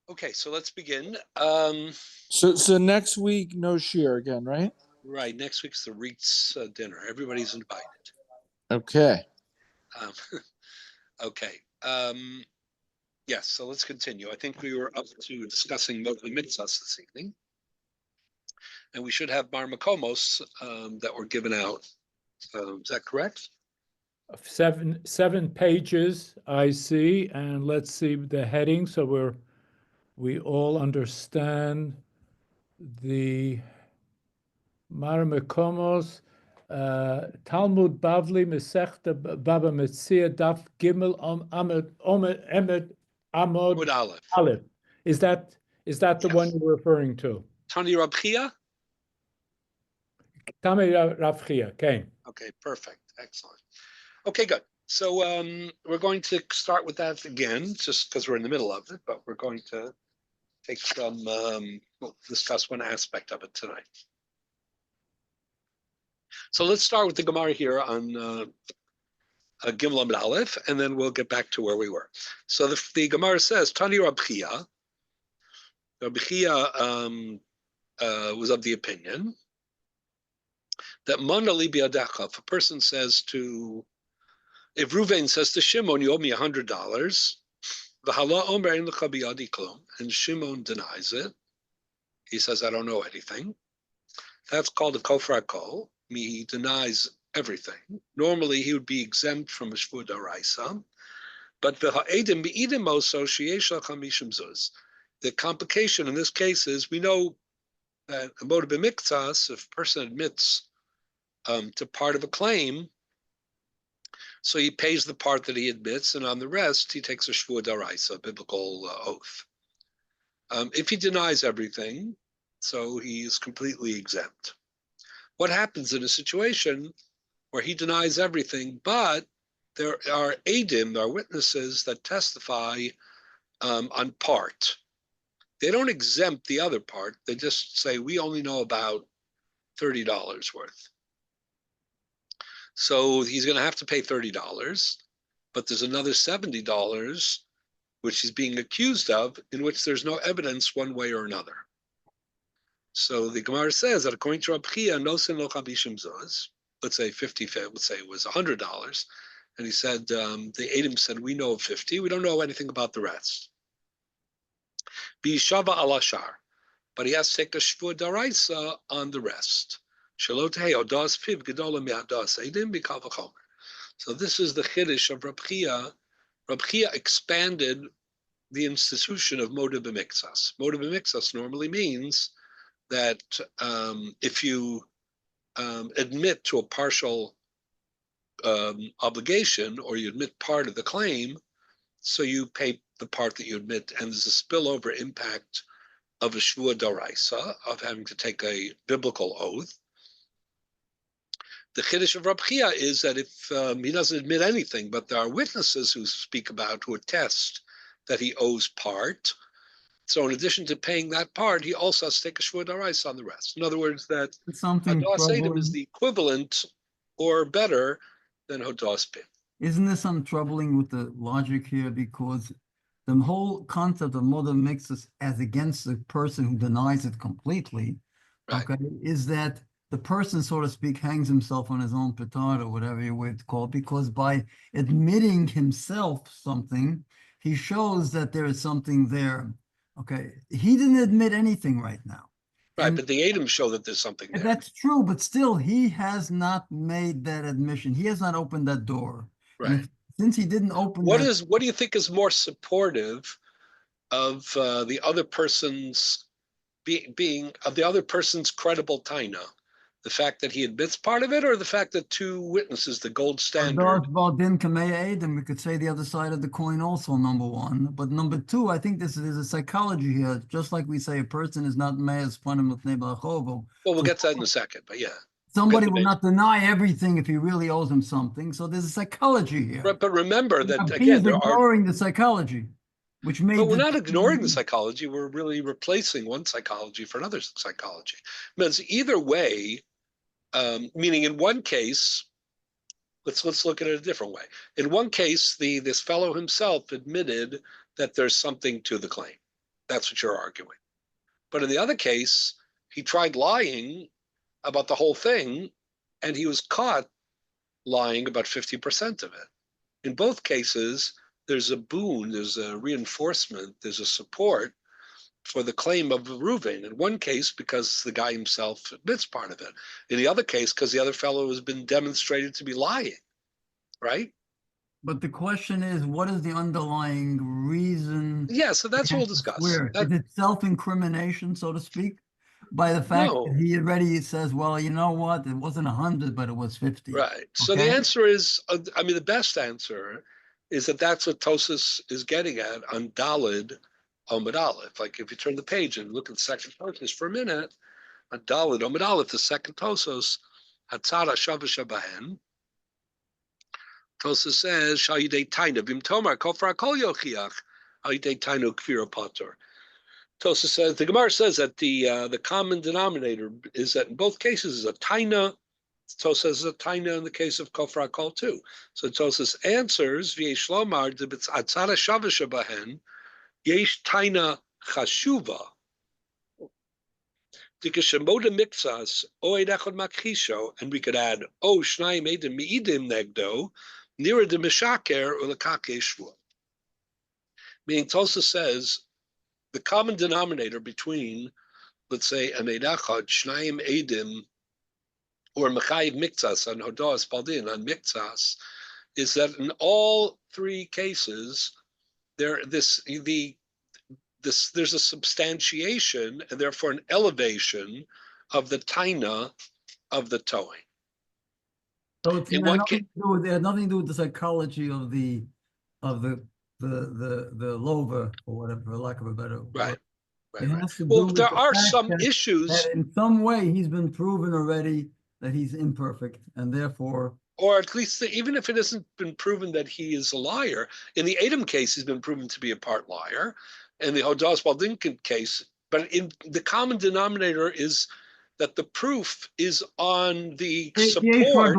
Okay, so let's begin. So next week, no shear again, right? Right, next week's the Reitz dinner. Everybody's invited. Okay. Um, okay. Yes, so let's continue. I think we were up to discussing Motli Mitzvahs this evening. And we should have Bar Makomos that were given out. Is that correct? Seven pages I see, and let's see the heading so we all understand the Marmekomos, Talmud Bavli Mesechta Baba Metzia Daf Gimel Emet Amod Aleph. Aleph. Is that the one you're referring to? Tani Rab Chia? Tami Rav Chia, okay. Okay, perfect. Excellent. Okay, good. So we're going to start with that again, just because we're in the middle of it, but we're going to take some, we'll discuss one aspect of it tonight. So let's start with the Gemara here on Gimel Amud Aleph, and then we'll get back to where we were. So the Gemara says, Tani Rab Chia. Rabbi Chia was of the opinion that Mana li biadecha, if a person says to, if Ruvain says to Shimon, you owe me $100, and Shimon denies it, he says, I don't know anything. That's called a kofar kol. He denies everything. Normally, he would be exempt from a shvur daraisa, but the ha'edim be'idim oso sheyesh lacham mishum zuz. The complication in this case is we know that a moed b'miktzas, if a person admits to part of a claim, so he pays the part that he admits, and on the rest, he takes a shvur daraisa, a biblical oath. If he denies everything, so he is completely exempt. What happens in a situation where he denies everything, but there are adim, there are witnesses that testify on part? They don't exempt the other part. They just say, we only know about $30 worth. So he's going to have to pay $30, but there's another $70 which he's being accused of, in which there's no evidence one way or another. So the Gemara says that according to Rabbi Chia, no sin lo chabishim zuz, let's say 50, let's say it was $100, and he said, the Adam said, we know 50, we don't know anything about the rest. B'shava al ashar, but he has to take a shvur daraisa on the rest. So this is the chiddush of Rabbi Chia. Rabbi Chia expanded the institution of moed b'miktzas. Moed b'miktzas normally means that if you admit to a partial obligation, or you admit part of the claim, so you pay the part that you admit, and there's a spillover impact of a shvur daraisa, of having to take a biblical oath. The chiddush of Rabbi Chia is that if he doesn't admit anything, but there are witnesses who speak about, who attest that he owes part, so in addition to paying that part, he also has to take a shvur daraisa on the rest. In other words, that Hadas Edom is the equivalent or better than Hadas Pin. Isn't there some troubling with the logic here? Because the whole concept of moed b'miktzas as against the person who denies it completely, right, okay, is that the person, so to speak, hangs himself on his own petard, or whatever you would call it, because by admitting himself something, he shows that there is something there. Okay, he didn't admit anything right now. Right, And but the Adam show that there's something there. that's true, but still, he has not made that admission. He has not opened that door. Right. Since he didn't open what do you think is more supportive of the other person's being of the other person's credible taina? The fact that he admits part of it, or the fact that two witnesses, the gold standard? We could say the other side of the coin also, number one. But number two, I think there's a psychology here. Just like we say a person is not me'ez panim l'fnei b'achovo. Well, we'll get to that in a second, but yeah. Somebody will not deny everything if he really owes him something. So there's a psychology here. But remember that, again, they're ignoring the psychology. But we're not ignoring the psychology. We're really replacing one psychology for another psychology. Because either way, meaning in one case, let's look at it a different way. In one case, this fellow himself admitted that there's something to the claim. That's what you're arguing. But in the other case, he tried lying about the whole thing, and he was caught lying about 50% of it. In both cases, there's a boon, there's a reinforcement, there's a support for the claim of Reuven. In one case, because the guy himself admits part of it. In the other case, because the other fellow has been demonstrated to be lying, right? But the question is, what is the underlying reason? Yeah, so that's what we'll discuss. Is it self-incrimination, so to speak? By the fact No. that he already says, well, you know what, it wasn't 100, but it was 50. Right. So Okay? the answer is, I mean, the best answer is that that's what Tosas is getting at on Dalid Omid Aleph. Like if you turn the page and look at the second Tosas for a minute, on Dalid Omid Aleph, the second Tosos, Hatzara Shavasha Bahen, Tosas says, Shal Yidei Taina, Bim Tomar, Kofra Kol Yochiach, Al Yidei Tainu Kvira Potter. Tosas says, the Gemara says that the common denominator is that in both cases is a Taina. Tosas is a taina in the case of Kofra Kol too. So Tosas answers, V'yesh lomar debitz atzara shavasha bahen, yesh taina chashuva. Dikashemoda mixas, oed echad makhisho, and we could add, o shnayim edim mi'idim negdo, nira de mishaker ulakake shvua. Meaning Tosas says, the common denominator between, let's say, an eid echad, shnayim edim, or Mechayiv Miktsas on Hodas Paldin on Miktsas, is that in all three cases, there's a substantiation and therefore an elevation of the taina of the towing. So it's In had one nothing to do with, it had nothing to do with the psychology of the lover, or whatever, for lack of a better word. Right. It Right. has to do Well, with there the are fact some that issues, in some way he's been proven already that he's imperfect, and therefore, or at least even if it hasn't been proven that he is a liar, in the Adam case, he's been proven to be a part liar. In the Hodas Baldin case, but in the common denominator is that the proof is on the support.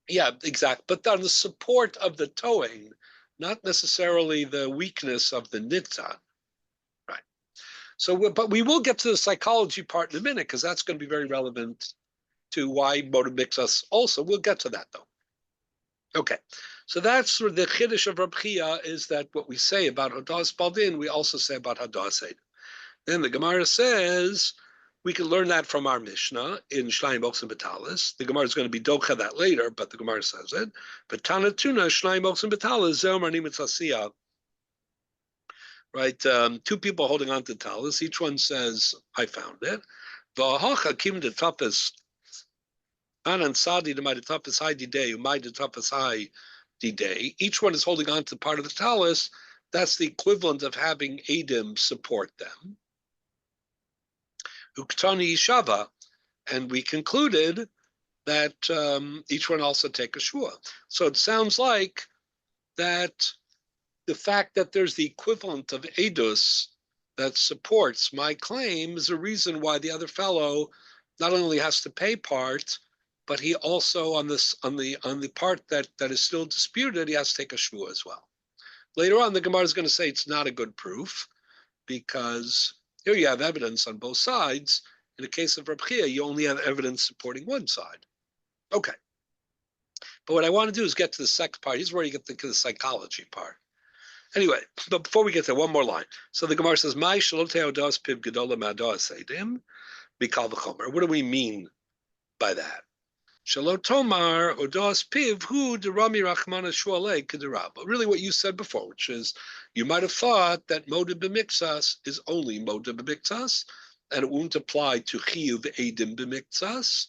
Yeah, exactly. But on the support of the towing, not necessarily the weakness of the nitzan. Right. So, but we will get to the psychology part in a minute, because that's going to be very relevant to why motive mix us also. We'll get to that though. Okay. So that's sort of the chiddush of Rabbi Chia, is that what we say about Hodas Baldin, we also say about Hodas Edom. Then the Gemara says, we can learn that from our Mishnah in Shnaim Oxen Betalis. The Gemara is going to be docha that later, but the Gemara says it. But Tanatuna Shnaim Oxen Betalis Zelmar Nimitz Asiya. Right, two people holding on to talis. Each one says, "I found it." V'ahacha kim de tapas anan sadi de my de tapas high day, my de tapas high day. Each one is holding on to part of the talis. That's the equivalent of having Adim support them. Uktani Shava, and we concluded that each one also take a shua. So it sounds like that the fact that there's the equivalent of Edus that supports my claim is a reason why the other fellow not only has to pay part, but he also on the part that is still disputed, he has to take a shua as well. Later on, the Gemara is going to say it's not a good proof, because here you have evidence on both sides. In the case of Rabbi Chia, you only have evidence supporting one side. Okay. But what I want to do is get to the second part. Here's where you get to the psychology part. Anyway, but before we get there, one more line. So the Gemara says, "My shalote odas piv gedola ma'adas edim mikal v'chomer." What do we mean by that? Shalot tomar odas piv hu derami rachmana shualei kederab. But really, what you said before, which is, you might have thought that moda b'miktsas is only moda b'miktsas, and it won't apply to chiyuv edim b'miktsas.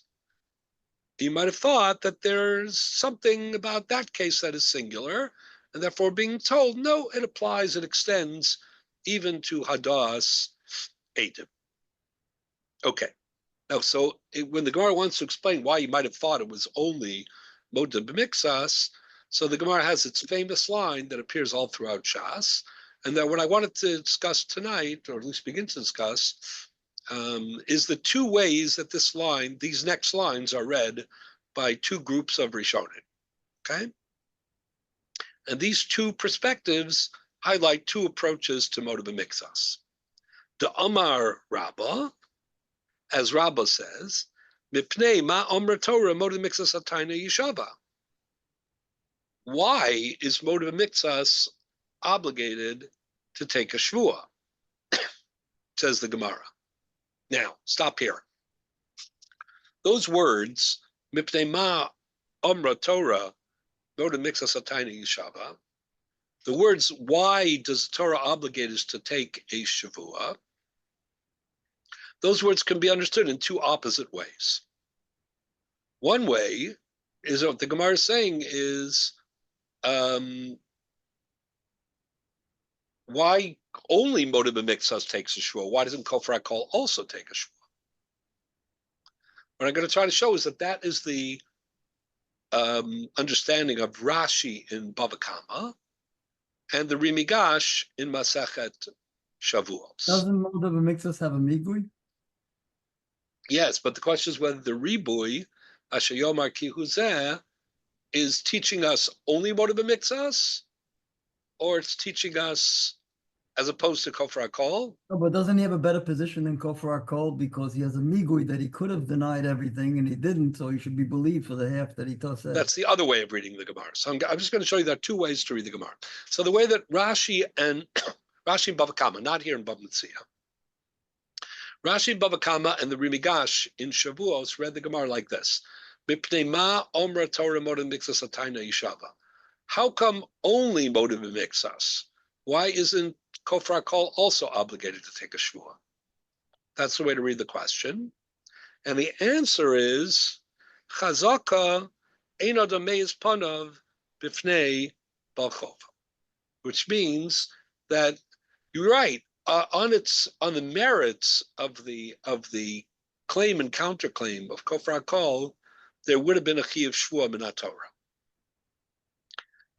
You might have thought that there's something about that case that is singular, and therefore being told, no, it applies, it extends even to hadas edim. Okay. Now, so when the Gemara wants to explain why you might have thought it was only moda b'miktsas, so the Gemara has its famous line that appears all throughout Shas, and that what I wanted to discuss tonight, or at least begin to discuss, is the two ways that this line, these next lines, are read by two groups of Rishonim. Okay? And these two perspectives highlight two approaches to motive mixas. The Amar Rabbah, as Rabbah says, Mipnei ma Amra Torah motive mixas atayna yishava. Why is motive mixas obligated to take a shvua? Says the Gemara. Now, stop here. Those words, Mipnei ma Amra Torah motive mixas atayna yishava, the words, why does the Torah obligate us to take a shavua? Those words can be understood in two opposite ways. One way is what the Gemara is saying is, why only motive mixas takes a shvua? Why doesn't kofar hakol also take a shvua? What I'm going to try to show is that that is the understanding of Rashi in Bava Kama and the Rimigash in Masachet Shavuos. Doesn't motive mixus have a migui? Yes, but the question is whether the Ribui, Asher Yomar Ki Huzeh, is teaching us only motive mixas, or it's teaching us as opposed to kofar hakol. No, but doesn't he have a better position than Kofar Hakol because he has a migui that he could have denied everything and he didn't, so he should be believed for the half that he said. That's the other way of reading the Gemara. So I'm just going to show you there are two ways to read the Gemara. So the way that Rashi and Bava Kama, not here in Bava Metzia, Rashi in Bava Kama and the Rimigash in Shavuos read the Gemara like this: Mipnei ma Omra Torah motive mixas atayna yishava. How come only motive mixas? Why isn't kofar hakol also obligated to take a shvua? That's the way to read the question. And the answer is chazaka ein adam meiz panav bifnei bal chova, which means that you're right on the merits of the claim and counterclaim of kofar hakol. There would have been a chiyuv shvua min haTorah.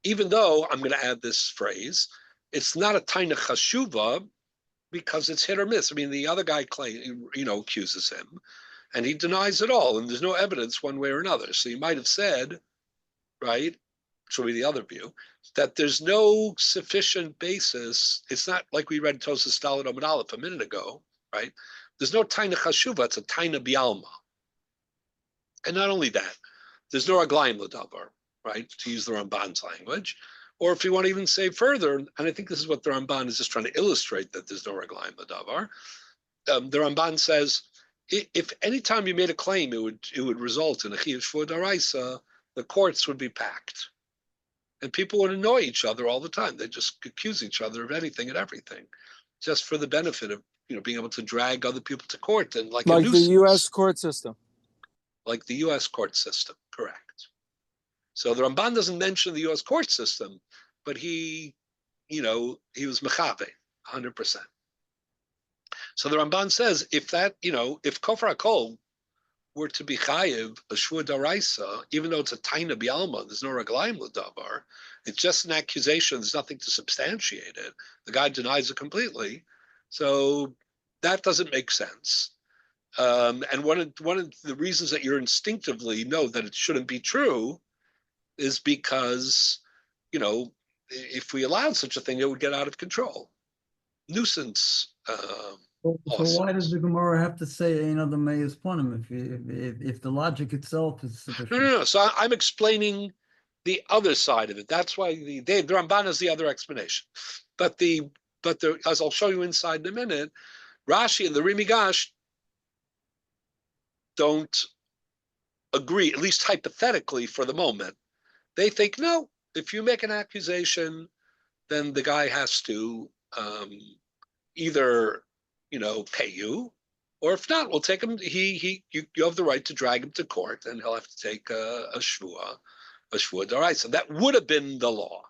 Even though I'm going to add this phrase, it's not a taina chashuva because it's hit or miss. I mean, the other guy accuses him, and he denies it all, and there's no evidence one way or another. So you might have said, right, which will be the other view, that there's no sufficient basis. It's not like we read Tosas Daled Amud Aleph a minute ago, right? There's no taina chashuva. It's a taina bialma. And not only that, there's no aglaim l'davar, right, to use the Ramban's language. Or if you want to even say further, and I think this is what the Ramban is just trying to illustrate that there's no reglaim l'davar. The Ramban says, if any time you made a claim, it would result in a chiyuv shvua d'oraisa, the courts would be packed, and people would annoy each other all the time. They just accuse each other of anything and everything, just for the benefit of being able to drag other people to court and like the U.S. court system. Like the U.S. court system, correct. So the Ramban doesn't mention the U.S. court system, but he was mechave, 100%. So the Ramban says if kofar hakol were to be chayiv a shvua d'oraisa, even though it's a taina bialma, there's no reglaim l'davar, it's just an accusation. There's nothing to substantiate it. The guy denies it completely, so that doesn't make sense. And one of the reasons that you instinctively know that it shouldn't be true is because, if we allowed such a thing, it would get out of control. Nuisance. So why does the Gemara have to say ein adam meiz panim if the logic itself is sufficient? No. So I'm explaining the other side of it. That's why the Ramban is the other explanation. But as I'll show you inside in a minute, Rashi and the Rimigash don't agree, at least hypothetically for the moment. They think, no, if you make an accusation, then the guy has to either, pay you, or if not, we'll take him. You have the right to drag him to court, and he'll have to take a shvua d'oraisa. That would have been the law.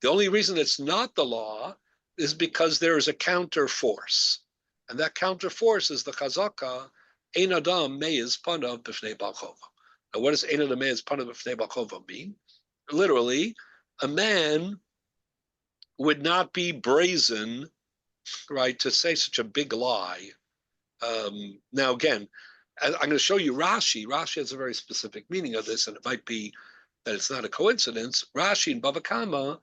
The only reason it's not the law is because there is a counter force, and that counter force is the chazaka. Ein adam meiz panav b'fnei bal chova. Now, what does ein adam meiz panav b'fnei bal chova mean? Literally, a man would not be brazen, right, to say such a big lie. Now, again, I'm going to show you Rashi. Rashi has a very specific meaning of this, and it might be that it's not a coincidence. Rashi in Bava Kama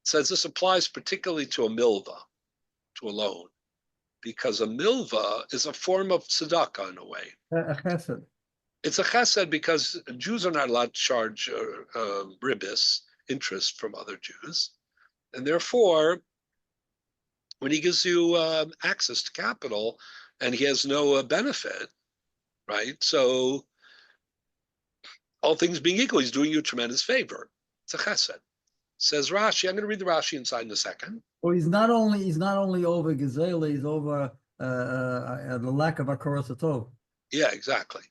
says this applies particularly to a milva, to a loan, because a milva is a form of tzedakah in a way. A chesed. It's a chesed because Jews are not allowed to charge ribis, interest from other Jews. And therefore, when he gives you access to capital and he has no benefit, right? So all things being equal, he's doing you a tremendous favor. It's a chesed. Says Rashi, I'm going to read the Rashi inside in a second. Well, he's not only over Gezela, he's over the lack of Akaras Hatov. Yeah, exactly.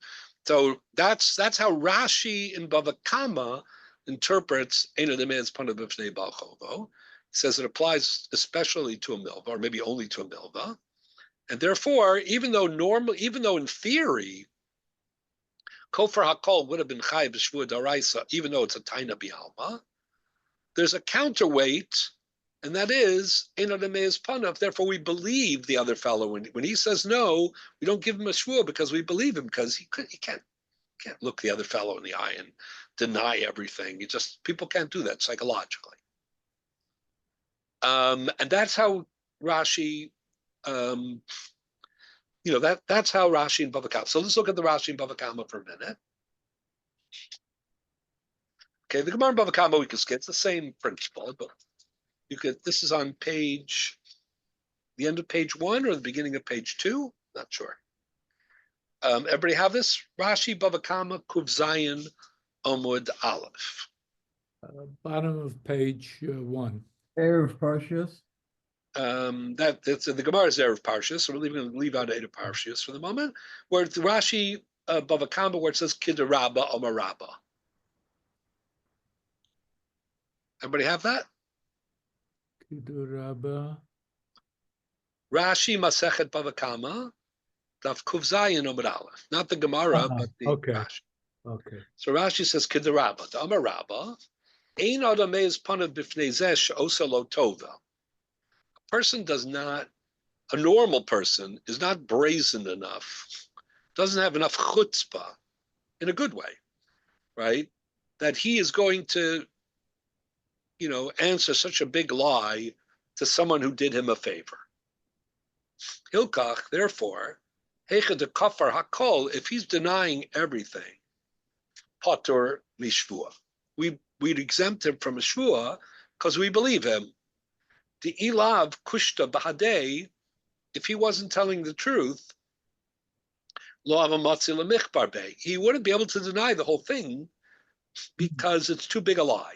So that's how Rashi in Bava Kama interprets Eino Deme's Panav B'fnei Baal Chovo. He says it applies especially to a milva, or maybe only to a milva. And therefore, even though in theory, Kofar HaKol would have been Chai B'Shvua Daraisa, even though it's a Taina B'Alma, there's a counterweight, and that is Eino Deme's Panav. Therefore, we believe the other fellow. When he says no, we don't give him a shvua because we believe him, because he can't look the other fellow in the eye and deny everything. People can't do that psychologically. And that's how Rashi, that's how Rashi in Bava Kama. So let's look at the Rashi in Bava Kama for a minute. Okay, the Gemara in Bava Kama we can skip. It's the same principle, but this is on the end of page 1 or the beginning of page 2? Not sure. Everybody have this? Rashi Bava Kama Kuv Zayin Omud Aleph. Bottom of page 1. Erev Parshias. That's the Gemara is Erev Parshias, so we're going to leave out Erev Parshias for the moment. Where the Rashi Bava Kama, where it says Kidarabba Omar Rabba. Everybody have that? Rabbi. Rashi Masechet Bava Kama, Daf Kuv Zayin Omar Aleph. Not the Gemara, but the Rashi. Okay. So Rashi says Kidarabba, the Omar Rabba. Ein Adam Meis Panav B'fnei Zeh She'osa Lo Tova. A normal person is not brazen enough, doesn't have enough chutzpah, in a good way, right? That he is going to, answer such a big lie to someone who did him a favor. Hilkach, therefore, Heicha de Kafar Hakol, if he's denying everything, Patur Mishvua. We'd exempt him from a shvua because we believe him. The ilav kushta bahadei, if he wasn't telling the truth, lo avamatzi lemichbar bei, he wouldn't be able to deny the whole thing because it's too big a lie.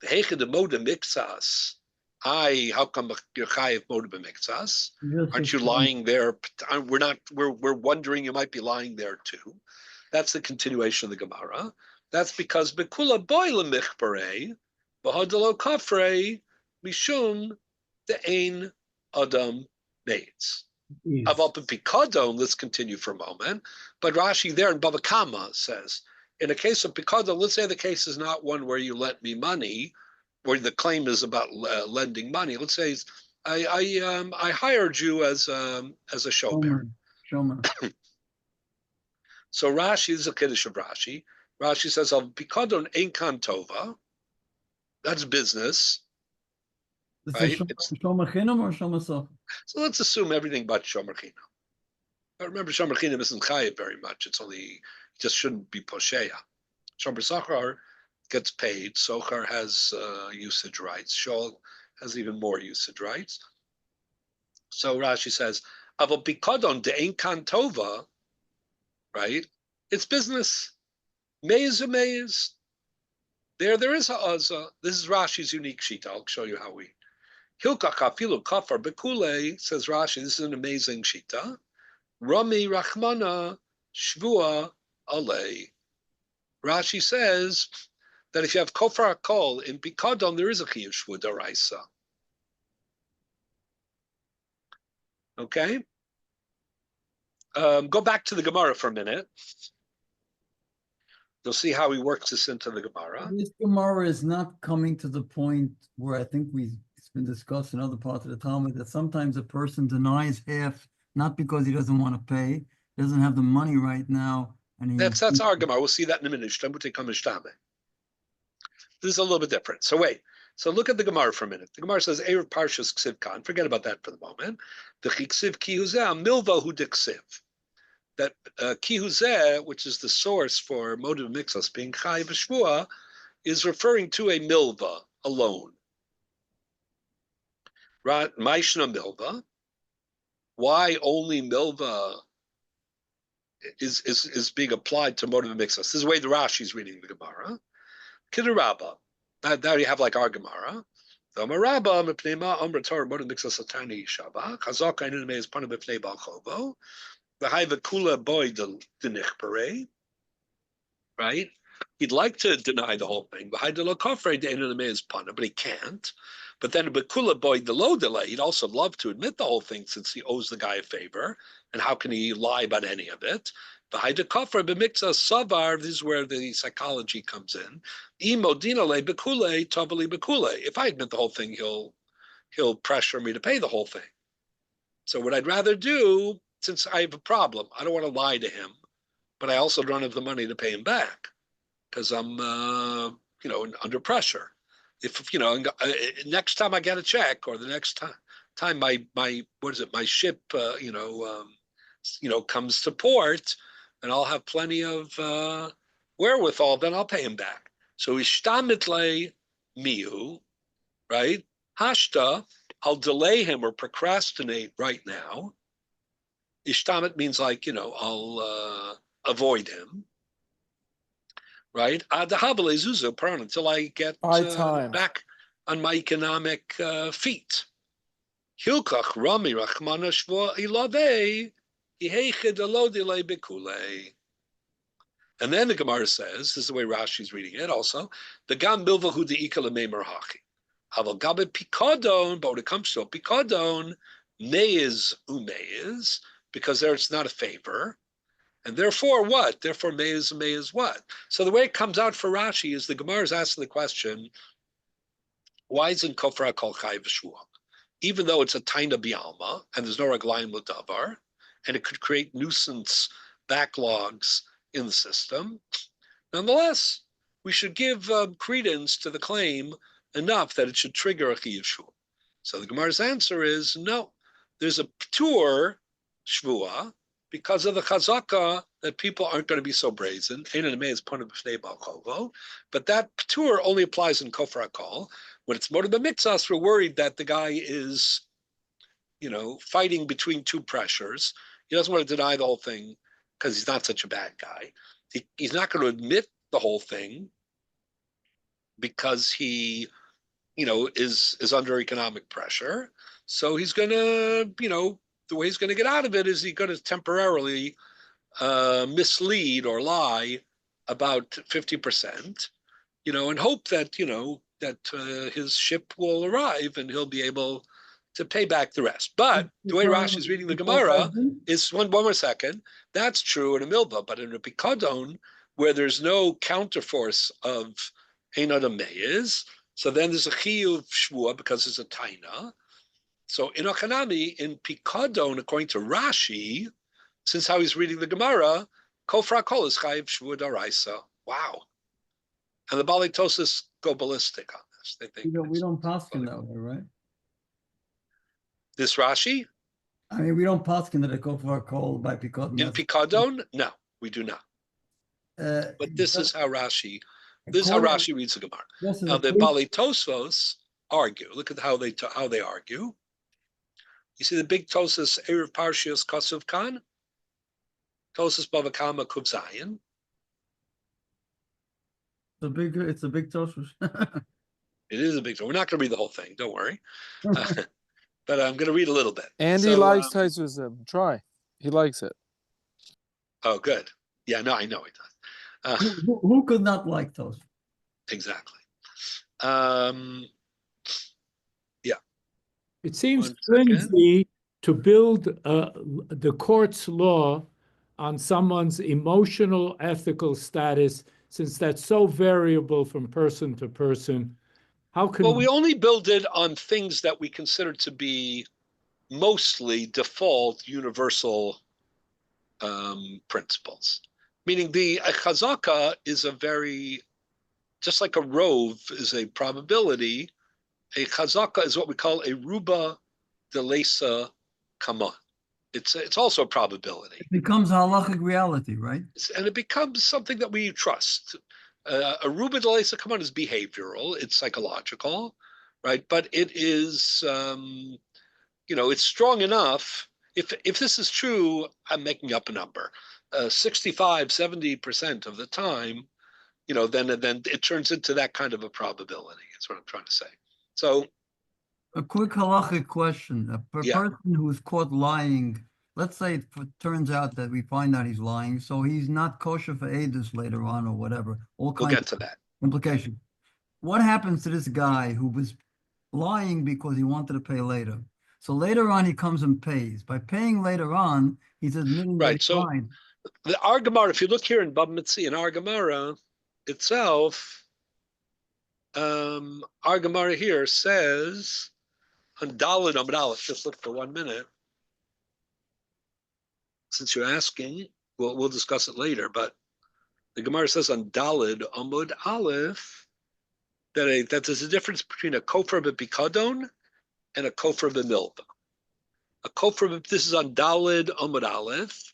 The heicha de moda mixas. How come you're chayiv moda b'mixas? Aren't you lying there? We're wondering you might be lying there too. That's the continuation of the Gemara. That's because bekula boy lemichbarei, v'hadalo kafrei, mishum the ein adam mates. Aval pikadon. Let's continue for a moment. But Rashi there in Bava Kama says, in a case of pikadon, let's say the case is not one where you lent me money, where the claim is about lending money. Let's say I hired you as a showbearer. Shomer. So Rashi is a kiddush of Rashi. Rashi says, "Al pikadon ein kan tova." That's business. Right? Shomer Chinam or Shomer Soch? So let's assume everything but Shomer Chinam. But remember, Shomer Chinam isn't chayiv very much. It's only, just shouldn't be posheya. Shomer Sochar gets paid. Sochar has usage rights. Shol has even more usage rights. So Rashi says, "Aval pikadon de ein kan tova," right? It's business. Meiz a meiz. There is ha'aza. This is Rashi's unique sheet. I'll show you how we. Hilkach afilu kafar bekule, says Rashi. This is an amazing shita. Rami rachmana shvua alei. Rashi says that if you have kofar hakol in pikadon, there is a chiyuv shvua daraisa. Okay. Go back to the Gemara for a minute. You'll see how he works this into the Gemara. This Gemara is not coming to the point where I think it's been discussed in other parts of the Talmud that sometimes a person denies half, not because he doesn't want to pay, doesn't have the money right now. And That's our Gemara. We'll see that in a minute. This is a little bit different. So wait. So look at the Gemara for a minute. The Gemara says, Erev Parshas Ksiv Kan. Forget about that for the moment. The Chiksiv Ki Huzeh Milva Hu Diksiv. That Ki Huzeh, which is the source for motive mixos being Chai V'Shvua, is referring to a milva, a loan. Right? Maishna milva. Why only milva is being applied to motive mixos? This is the way the Rashi is reading the Gemara. Kidarabba. Now you have like our Gemara. The Marabba mepnema amra Torah motive mixos satani shava. Chazaka inu meis pana b'fnei balchovo. The haiva kula boy denichpare. Right? He'd like to deny the whole thing, but he can't. But then Bekula boy the low delay, he'd also love to admit the whole thing since he owes the guy a favor. And how can he lie about any of it? This is where the psychology comes in. If I admit the whole thing, he'll pressure me to pay the whole thing. So what I'd rather do, since I have a problem, I don't want to lie to him, but I also don't have the money to pay him back because I'm, under pressure. If next time I get a check, or the next time my ship, comes to port, and I'll have plenty of wherewithal, then I'll pay him back. So ishtamitle miu, right? Hashta, I'll delay him or procrastinate right now. Ishtamit means I'll avoid him. Right? Until I get back on my economic feet. Hilkach Rami Rachmana Shvo Ilave Ihechid Alodile Bekule. And then the Gemara says, this is the way Rashi's reading it also, the Gam Bilvahu de Ikala Meimer Hachi. Aval Gabe Pikadon, but when it comes to a Pikadon, Meiz Umeiz, because there it's not a favor. And therefore what? Therefore may is what? So the way it comes out for Rashi is the Gemara is asking the question, why isn't Kofra called Chai V'Shua? Even though it's a Taina Bialma, and there's no Raglayim L'Davar, and it could create nuisance backlogs in the system, nonetheless, we should give credence to the claim enough that it should trigger a Chai V'Shua. So the Gemara's answer is no. There's a Ptur Shvua, because of the chazaka that people aren't going to be so brazen. But that ptur only applies in kofar kol. When it's motive b'mitzas, we're worried that the guy is, fighting between two pressures. He doesn't want to deny the whole thing because he's not such a bad guy. He's not going to admit the whole thing because he, is under economic pressure. So he's going to, the way he's going to get out of it is he's going to temporarily mislead or lie about 50%, and hope that, that his ship will arrive and he'll be able to pay back the rest. But the way Rashi is reading the Gemara is, one more second, that's true in a milva, but in a pikadon, where there's no counterforce of Ein Adam Meiz, so then there's a chiyuv shvua because it's a taina. So in Ochanami, in Pikadon, according to Rashi, since how he's reading the Gemara, Kofra Kol is Chayiv Shvua Daraisa. Wow. And the Bali Tosis go ballistic on this. They think we don't paskin that way, right? This Rashi? I mean, we don't paskin that a Kofra Kol by Pikadon. In Pikadon? No, we do not. But this is how Rashi reads the Gemara. Now the Bali Tosos argue. Look at how they argue. You see the big Tosis Erev Parshias Kasuv Khan, Tosis Bavakama Kuf Zayin. It's a big Tosis. It is a big Tosis. We're not going to read the whole thing. Don't worry, but I'm going to read a little bit. Andy likes Tosis. Try. He likes it. Oh, good. Yeah, no, I know he does. Who could not like Tosis? Exactly. It seems flimsy to build the court's law on someone's emotional, ethical status, since that's so variable from person to person. How can we only build it on things that we consider to be mostly default universal principles? Meaning the chazaka is just like a rove is a probability, A chazaka is what we call a ruba de lesa kaman. It's also a probability. It becomes halachic reality, right? And it becomes something that we trust. A ruba de lesa kaman is behavioral, it's psychological, right? But it is, it's strong enough. If this is true, I'm making up a number. 65, 70% of the time, then it turns into that kind of a probability. That's what I'm trying to say. So, a quick halachic question. A person who's caught lying, let's say it turns out that we find out he's lying, so he's not kosher for edus later on or whatever. All kinds we'll get to that. Implications. What happens to this guy who was lying because he wanted to pay later? So later on, he comes and pays. By paying later on, he's admitting that he lied. The Argamara, if you look here in Bab Mitzi, in Argamara itself, Argamara here says, on Daled Amud Aleph, just look for 1 minute. Since you're asking, we'll discuss it later, but the Gemara says on Daled Amud Aleph that there's a difference between a kofar b'pikadon and a kofar b'milva. A kofar, this is on Daled Amud Aleph.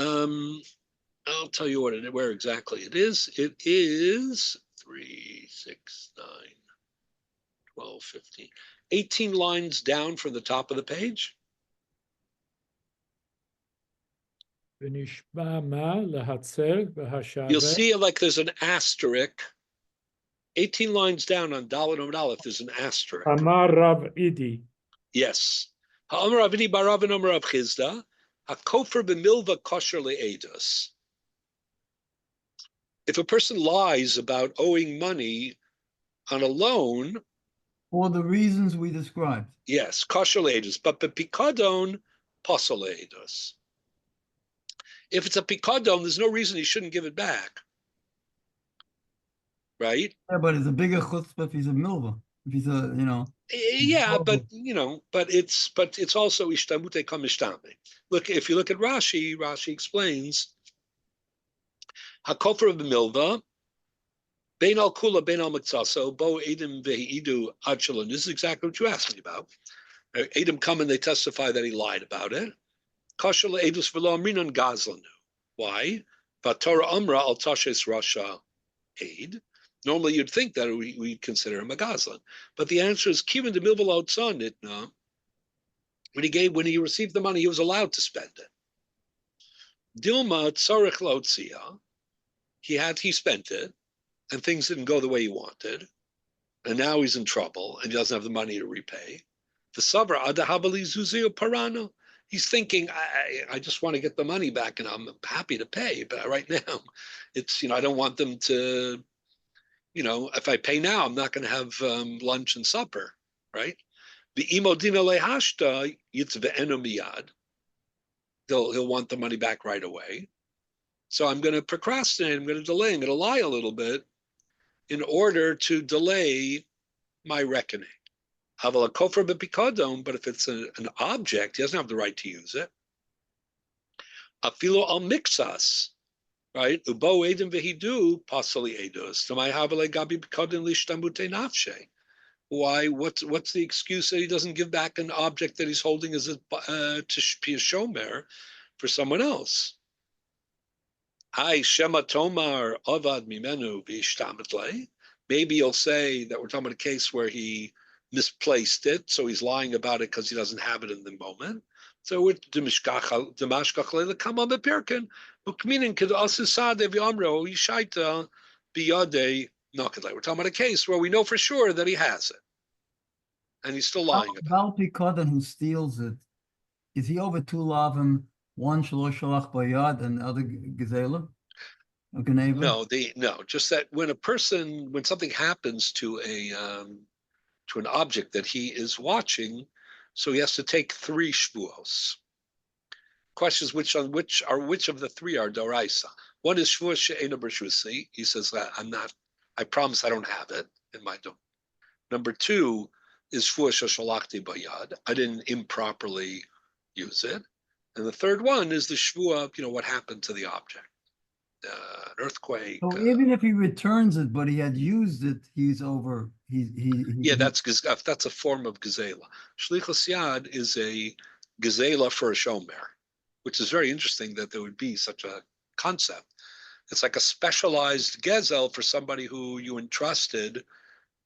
I'll tell you where exactly it is. It is 3, 6, 9, 12, 15, 18 lines down from the top of the page. You'll see like there's an asterisk. 18 lines down on Daled Amud Aleph, there's an asterisk. Amar Rav Idi. Yes. Ha'amar Rav Idi bar Rav and Amar Rav Chizda. HaKofer b'milva kosher le'edus. If a person lies about owing money on a loan, for the reasons we described, yes, kosher le'edus, but b'pikadon pasal le'edus. If it's a pikadon, there's no reason he shouldn't give it back, right? Yeah, but it's a bigger chutzpah if he's a milva. If he's a, Yeah, but it's also ishtamute kam ishtame. Look, if you look at Rashi, Rashi explains hakofer of the milva, bein al kula, bein al miktsaso, bo edim ve'idu achelon. This is exactly what you asked me about. Edim come and they testify that he lied about it. Kosher le'edus v'lo amrinon gazlanu. Why? V'torah amra al tashes rasha aid. Normally, you'd think that we'd consider him a gazlan, but the answer is kivan de milval outzon itna. When he received the money, he was allowed to spend it. Dilma tzarich lautzia, he spent it, and things didn't go the way he wanted, and now he's in trouble and he doesn't have the money to repay. The sabra adahabali zuzio parano. He's thinking, I just want to get the money back, and I'm happy to pay, but right now, it's I don't want them to. If I pay now, I'm not going to have lunch and supper, right? The imodina lehashta yitzve'enu miyad. He'll want the money back right away. So I'm going to procrastinate. I'm going to delay. I'm going to lie a little bit in order to delay my reckoning. Aval kofar b'pikadon, but if it's an object, he doesn't have the right to use it. Afilo al mixas. Right? Ubo edim vehidu pasali edus. Tamai havale gabi b'kadon lishtamute nafshe. Why? What's the excuse that he doesn't give back an object that he's holding as to be a shomer for someone else? Hi shema tomar avad mimenu v'ishtametle. Maybe you'll say that we're talking about a case where he misplaced it, so he's lying about it because he doesn't have it in the moment. So we're demashkach come on the pirkin. We're talking about a case where we know for sure that he has it, and he's still lying about it. Balpikodan who steals it, is he over two lavim, one shalosh shalach bayad and the other gezela? No, just that when something happens to an object that he is watching, so he has to take 3 shvuos. Questions which of the 3 are doraisa. One is shvuos she'ena b'shusi. He says, I promise I don't have it in my dome. Number 2 is shvuos shalachti bayad. I didn't improperly use it. And the third one is the shvua, what happened to the object. an earthquake. So even if he returns it, but he had used it, he's over. Yeah, that's a form of gezela. Shlichus Yad is a gezela for a shomer, which is very interesting that there would be such a concept. It's like a specialized gezel for somebody who you entrusted.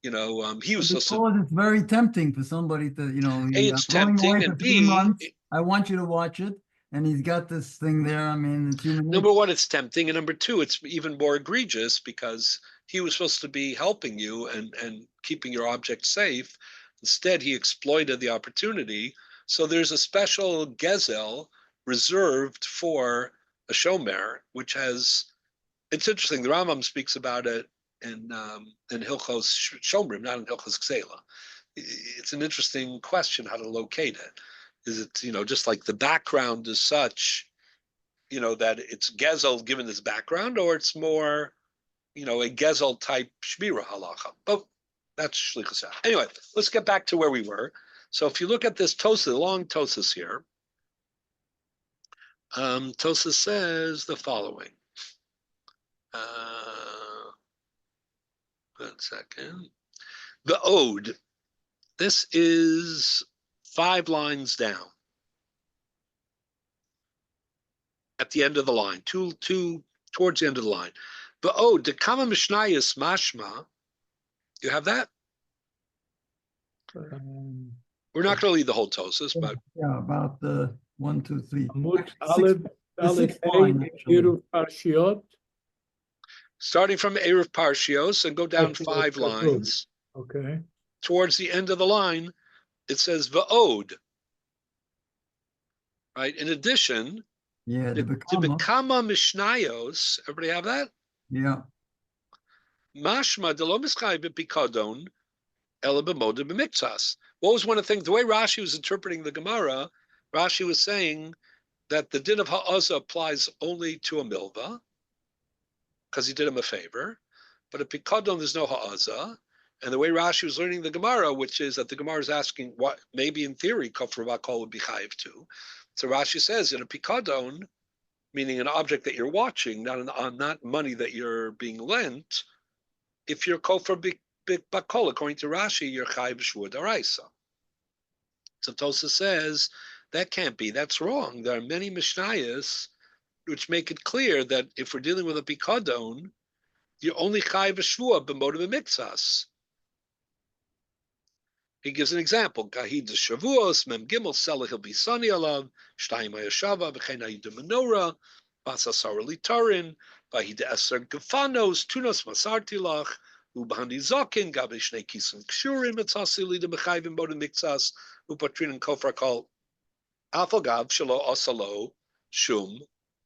He was supposed to. Because it's very tempting for somebody to, A, I'm it's going away tempting, for and 3 months. B, I want you to watch it. And he's got this thing there. I mean, it's human nature. number one, it's tempting, and number two, it's even more egregious because he was supposed to be helping you and keeping your object safe. Instead, he exploited the opportunity. So there's a special gezel reserved for a shomer, which has. It's interesting. The Rambam speaks about it in Hilchos Shomrim, not in Hilchos Ksela. It's an interesting question how to locate it. Is it just like the background is such that it's gezel given this background, or it's more a gezel type shmira halacha? But that's shlichus. Anyway, let's get back to where we were. So if you look at this Tosas, the long Tosas here, Tosas says the following. 1 second. The ode. This is 5 lines down. At the end of the line, two towards the end of the line. The ode, the kama mishnayos mashma. You have that? We're not going to read the whole Tosas, but Yeah, about the 1, 2, 3. Amud Actually, Aleph, the sixth Dalet line, Hey, actually. Eruv Parshiot. starting from Erev Parshios and go down That's 5 good. lines. Okay. Towards the end of the line, it says Va'od. Right? In addition, Yeah, the Bekama Mishnayos, everybody have that? Yeah. Mashma de lo mischai b'pikadon ela b'moda b'miktsas. What was one of the things, the way Rashi was interpreting the Gemara, Rashi was saying that the din of ha'azah applies only to a milva, because he did him a favor, but at pikadon there's no ha'azah. And the way Rashi was learning the Gemara, which is that the Gemara is asking what maybe in theory kofar bakol would be chayiv too. So Rashi says in a pikadon, meaning an object that you're watching, not money that you're being lent, if you're kofar bakol, according to Rashi, you're chayiv shvua daraisa. So Tosa says that can't be. That's wrong. There are many mishnayos which make it clear that if we're dealing with a pikadon, you're only chayiv shvua b'moda b'miktsas. He gives an example. Gahid Shavuos, Mem Gimel, Selachil Bisani Alav, Shtayim Ayashava, B'chein Ayid Menorah, Basasar Litarin, Bahid Eser Gefanos, Tunos Masartilach, Ubahani Zakin, Gabi Shnei Kisim Kshurim, Etzasi Lida Mechayvim Bodim Mixas, Upatrin and Kofar Kol, Afagav Shalo Asalo, Shum,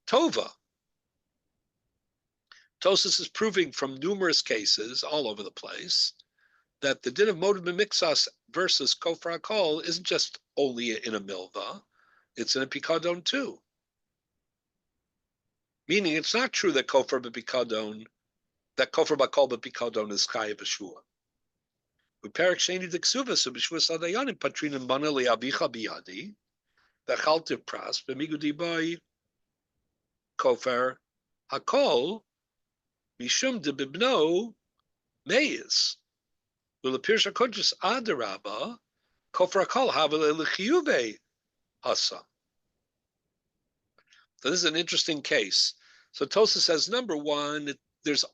Tova. Tosis is proving from numerous cases all over the place that the din of modim b'mixas versus kofar kol isn't just only in a milva, it's in a pikadon too. Meaning it's not true that kofar b'pikadon, that kofar bakol b'pikadon is chayiv b'shua. Uperik sheni d'ksuva so b'shua sadayanim patrinim bana li'avicha biyadi v'chaltiv pras b'migudi by kofar hakol mishum debibno meiz. Will appear shakodjus adaraba kofar kol havel elechiyuve hasa. So this is an interesting case. So Tosa says, number one, there's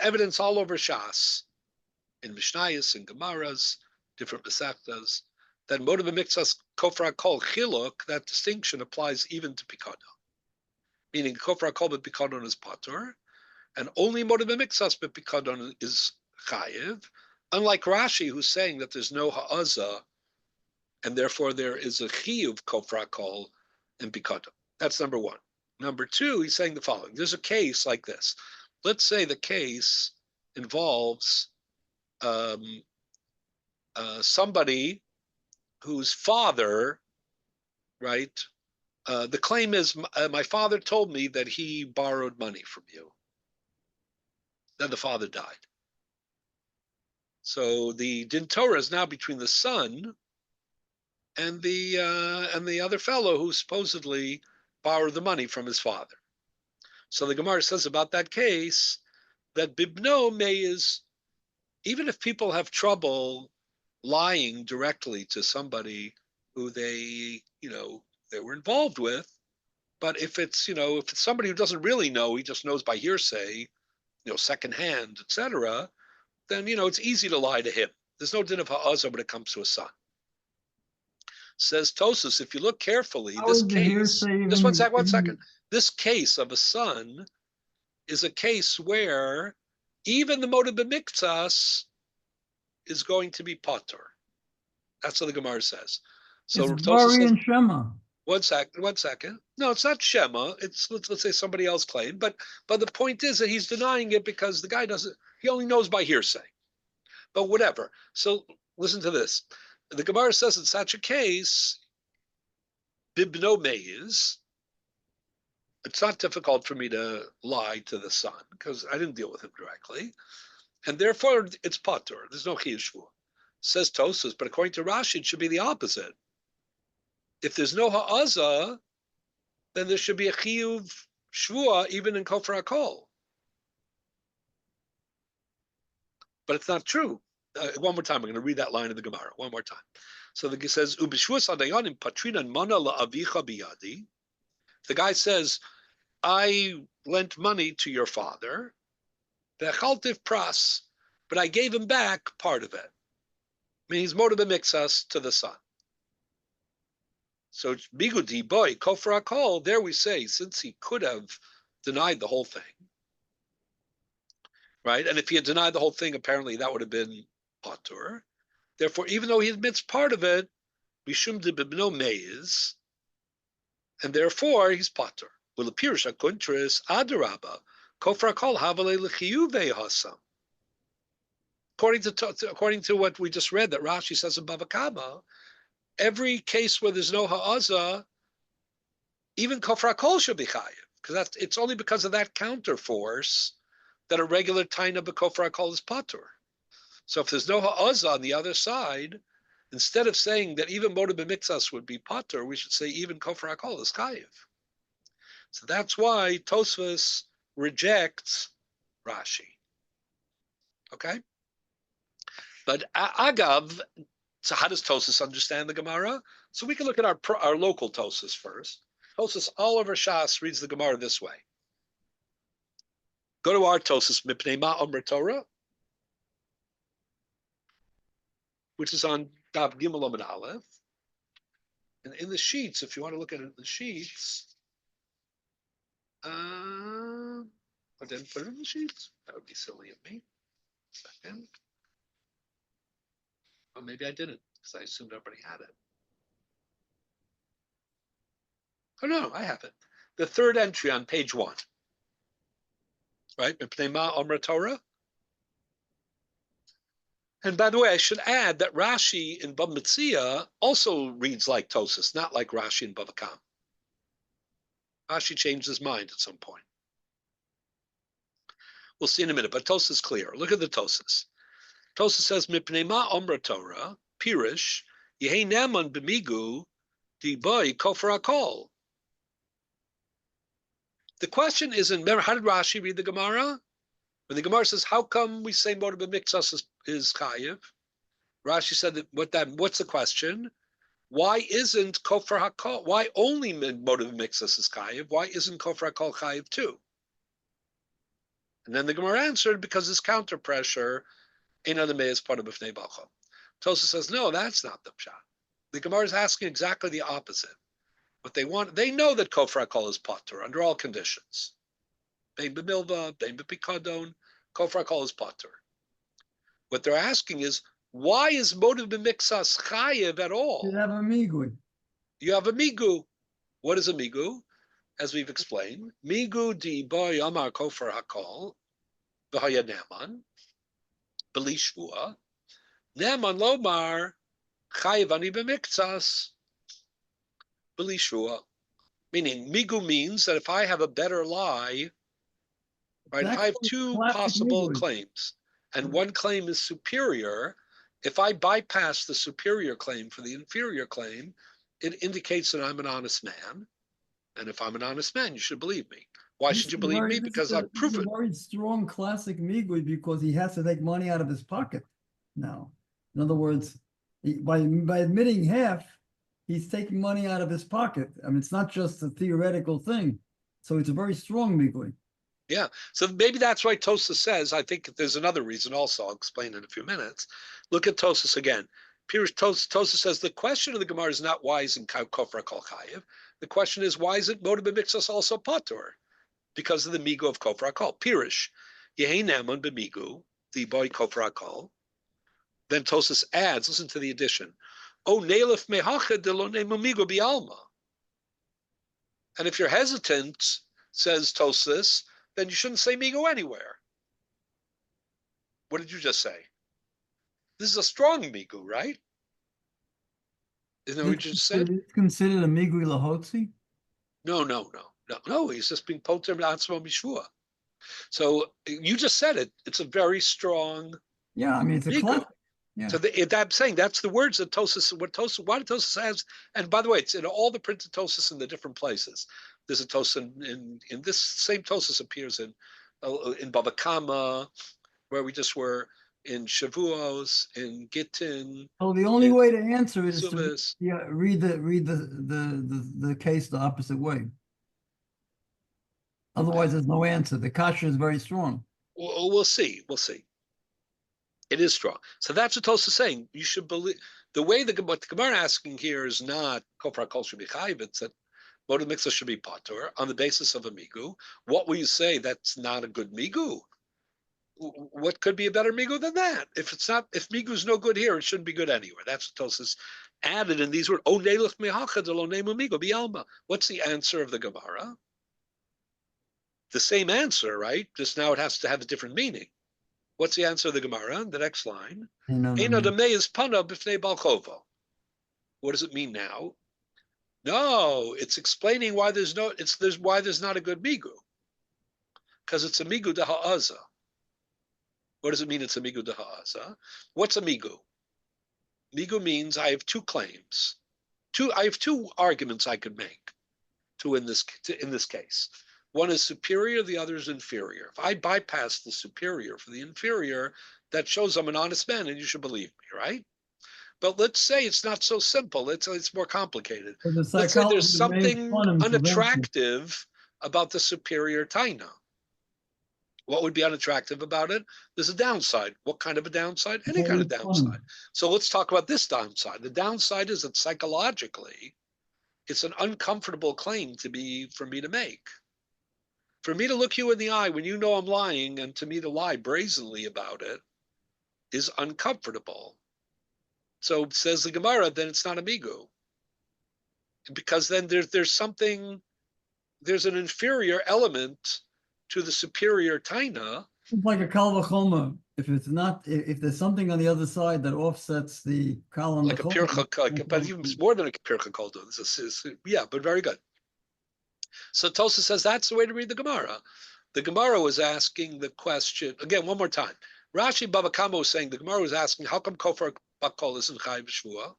evidence all over Shas, in Mishnayos and Gemaras, different Masechtas, that moda b'miktsas kofar kol chiluk, that distinction applies even to pikadon, meaning kofar kol b'pikadon is patur, and only moda b'miktsas b'pikadon is chayiv. Unlike Rashi, who's saying that there's no ha'azah, and therefore there is a chiyuv kofar kol in pikadon. That's number one. Number two, he's saying the following. There's a case like this. Let's say the case involves somebody whose father, right? The claim is, my father told me that he borrowed money from you. Then the father died. So the din Torah is now between the son and the other fellow who supposedly borrowed the money from his father. So the Gemara says about that case that bibno is, even if people have trouble lying directly to somebody who they were involved with, but if it's somebody who doesn't really know, he just knows by hearsay, secondhand, etc., then it's easy to lie to him. There's no din of ha'azah when it comes to a son. Says Tosas, if you look carefully, How this is the case, hearsay just even one second. given- This case of a son is a case where even the motive b'miktsas is going to be patur. That's what the Gemara says. So It's Tosas Bari says, and Shema. one second. No, it's not Shema. It's let's say somebody else claimed, but the point is that he's denying it because the guy doesn't. He only knows by hearsay. But whatever. So listen to this. The Gemara says in such a case, bibno meiz. It's not difficult for me to lie to the son because I didn't deal with him directly, and therefore it's patur. There's no chiyuv shvua. Says Tosas, but according to Rashi, it should be the opposite. If there's no ha'azah, then there should be a chiyuv shvua even in kofar hakol. But it's not true. One more time, I'm going to read that line of the Gemara one more time. So the says, "Ubishvuas hadayanim patrinan mana la'avicha biyadi." The guy says, "I lent money to your father, v'chaltiv pras, but I gave him back part of it." I mean, he's motive b'miktsas to the son. So bigudi boy kofar hakol. There we say, since he could have denied the whole thing, right? And if he had denied the whole thing, apparently that would have been patur. Therefore, even though he admits part of it, mishum de bibno meiz, and therefore he's patur. Will appear shakuntris adaraba kofar hakol havale lechiyuve hasam. According to what we just read, that Rashi says in Bava Kama, every case where there's no ha'azah, even kofar hakol should be chayiv, because it's only because of that counterforce that a regular taina b'kofar hakol is patur. So if there's no ha'azah on the other side, instead of saying that even motive b'miktsas would be patur, we should say even kofar hakol is chayiv. So that's why Tosfos rejects Rashi. Okay? But agav, so how does Tosfos understand the Gemara? So we can look at our local Tosfos first. Tosfos Oliver Shas reads the Gemara this way. Go to our Tosfos, Mipnei Ma Omer Torah, which is on Daf Gimel Amud Aleph. And in the sheets, if you want to look at it in the sheets, I didn't put it in the sheets. That would be silly of me. Second. Or maybe I didn't, because I assumed everybody had it. Oh no, I have it. The third entry on page 1. Right? Mipnei Ma Omer Torah. And by the way, I should add that Rashi in Bava Metzia also reads like Tosfos, not like Rashi in Bava Kama. Rashi changed his mind at some point. We'll see in a minute, but Tosfos is clear. Look at the Tosfos. Tosfos says, Mipnei Ma Omer Torah, Pirish, Yehei Neman b'migu, Diboy Kofar hakol. The question isn't, remember, how did Rashi read the Gemara? When the Gemara says, how come we say motive b'miktsas is chayiv? Rashi said that what's the question? Why isn't kofar hakol? Why only motive b'miktsas is chayiv? Why isn't kofar hakol chayiv too? And then the Gemara answered, because it's counter pressure in other is part of b'fnei balchom. Tosfos says, no, that's not the pshat. The Gemara is asking exactly the opposite. What they want, they know that kofar hakol is patur under all conditions. Bein b'milva, bein b'pikadon, kofar hakol is patur. What they're asking is, why is motive b'miktsas chayiv at all? You have a migui. You have a migu. What is a migu? As we've explained, migu di boy amar kofar hakol v'haya neman b'li shvua neman lomar chayiv ani b'miktsas b'li shvua. Meaning, migu means that if I have a better lie, right? If I have two possible claims, and one claim is superior, if I bypass the superior claim for the inferior claim, it indicates that I'm an honest man. And if I'm an honest man, you should believe me. Why This should you is believe very, me? this is Because a, I've this is a proven. very strong classic migui because he has to take money out of his pocket now. In other words, by admitting half, he's taking money out of his pocket. I mean, it's not just a theoretical thing. So it's a very strong migui. Yeah. So maybe that's why Tosas says, I think there's another reason also, I'll explain in a few minutes. Look at Tosas again. Tosas says the question of the Gemara is not why isn't Kofra Kol Chayiv. The question is why is it Moed B'Miksos also Patur? Because of the Migu of Kofra Kol. Pirish, Yehi Naman B'Migu, the boy Kofra Kol. Then Tosas adds, listen to the addition. O Neilif Mehacha de Lo Nemu Migu Bialma. And if you're hesitant, says Tosas, then you shouldn't say Migu anywhere. What did you just say? This is a strong Migu, right? Isn't that what you just said? It's considered a migui lahotzi? No. He's just being poter atzmo mishvua. So you just said it. It's a very strong Yeah, I mean, it's a Migu. classic. Yeah. So I'm saying that's the words that Tosas, why did Tosas has, and by the way, it's in all the printed Tosas in the different places. There's a Tosas in this same Tosas appears in Bava Kama, where we just were, in Shavuos, in Gittin. Oh, the only way to answer it is to Sumas. read the case the opposite way. Otherwise, there's no answer. The kasha is very strong. We'll see. It is strong. So that's what Tosas is saying. You should believe the way what the Gemara asking here is not Kofra Kol should be chayiv. It's that Moed Miksa should be patur on the basis of a migu. What will you say? That's not a good migu. What could be a better migu than that? If migu is no good here, it shouldn't be good anywhere. That's what Tosas added in these words. O neilach mehacha de lo nemu migu bialma. What's the answer of the Gemara? The same answer, right? Just now it has to have a different meaning. What's the answer of the Gemara? The next line. Eino demei is pana b'fnei balchovo. What does it mean now? No, it's explaining why there's not a good migu. Because it's a migu de ha'aza. What does it mean it's a migu de ha'aza? What's a migu? Migu means I have two claims. I have two arguments I could make in this case. One is superior, the other is inferior. If I bypass the superior for the inferior, that shows I'm an honest man and you should believe me, right? But let's say it's not so simple. It's more complicated. Let's say there's something unattractive about the superior taina. What would be unattractive about it? There's a downside. What kind of a downside? Any kind of downside. So let's talk about this downside. The downside is that psychologically, it's an uncomfortable claim for me to make. For me to look you in the eye when you know I'm lying and to me to lie brazenly about it is uncomfortable. So says the Gemara, then it's not a migu. Because then there's an inferior element to the superior taina. It's like a kal v'chomer. If there's something on the other side that offsets the kal and like a pircha, but even more than a pircha koldo. Yeah, but very good. So Tosas says that's the way to read the Gemara. The Gemara was asking the question again one more time. Rashi Bava Kama was saying the Gemara was asking how come kofar bakol isn't chayiv shvua?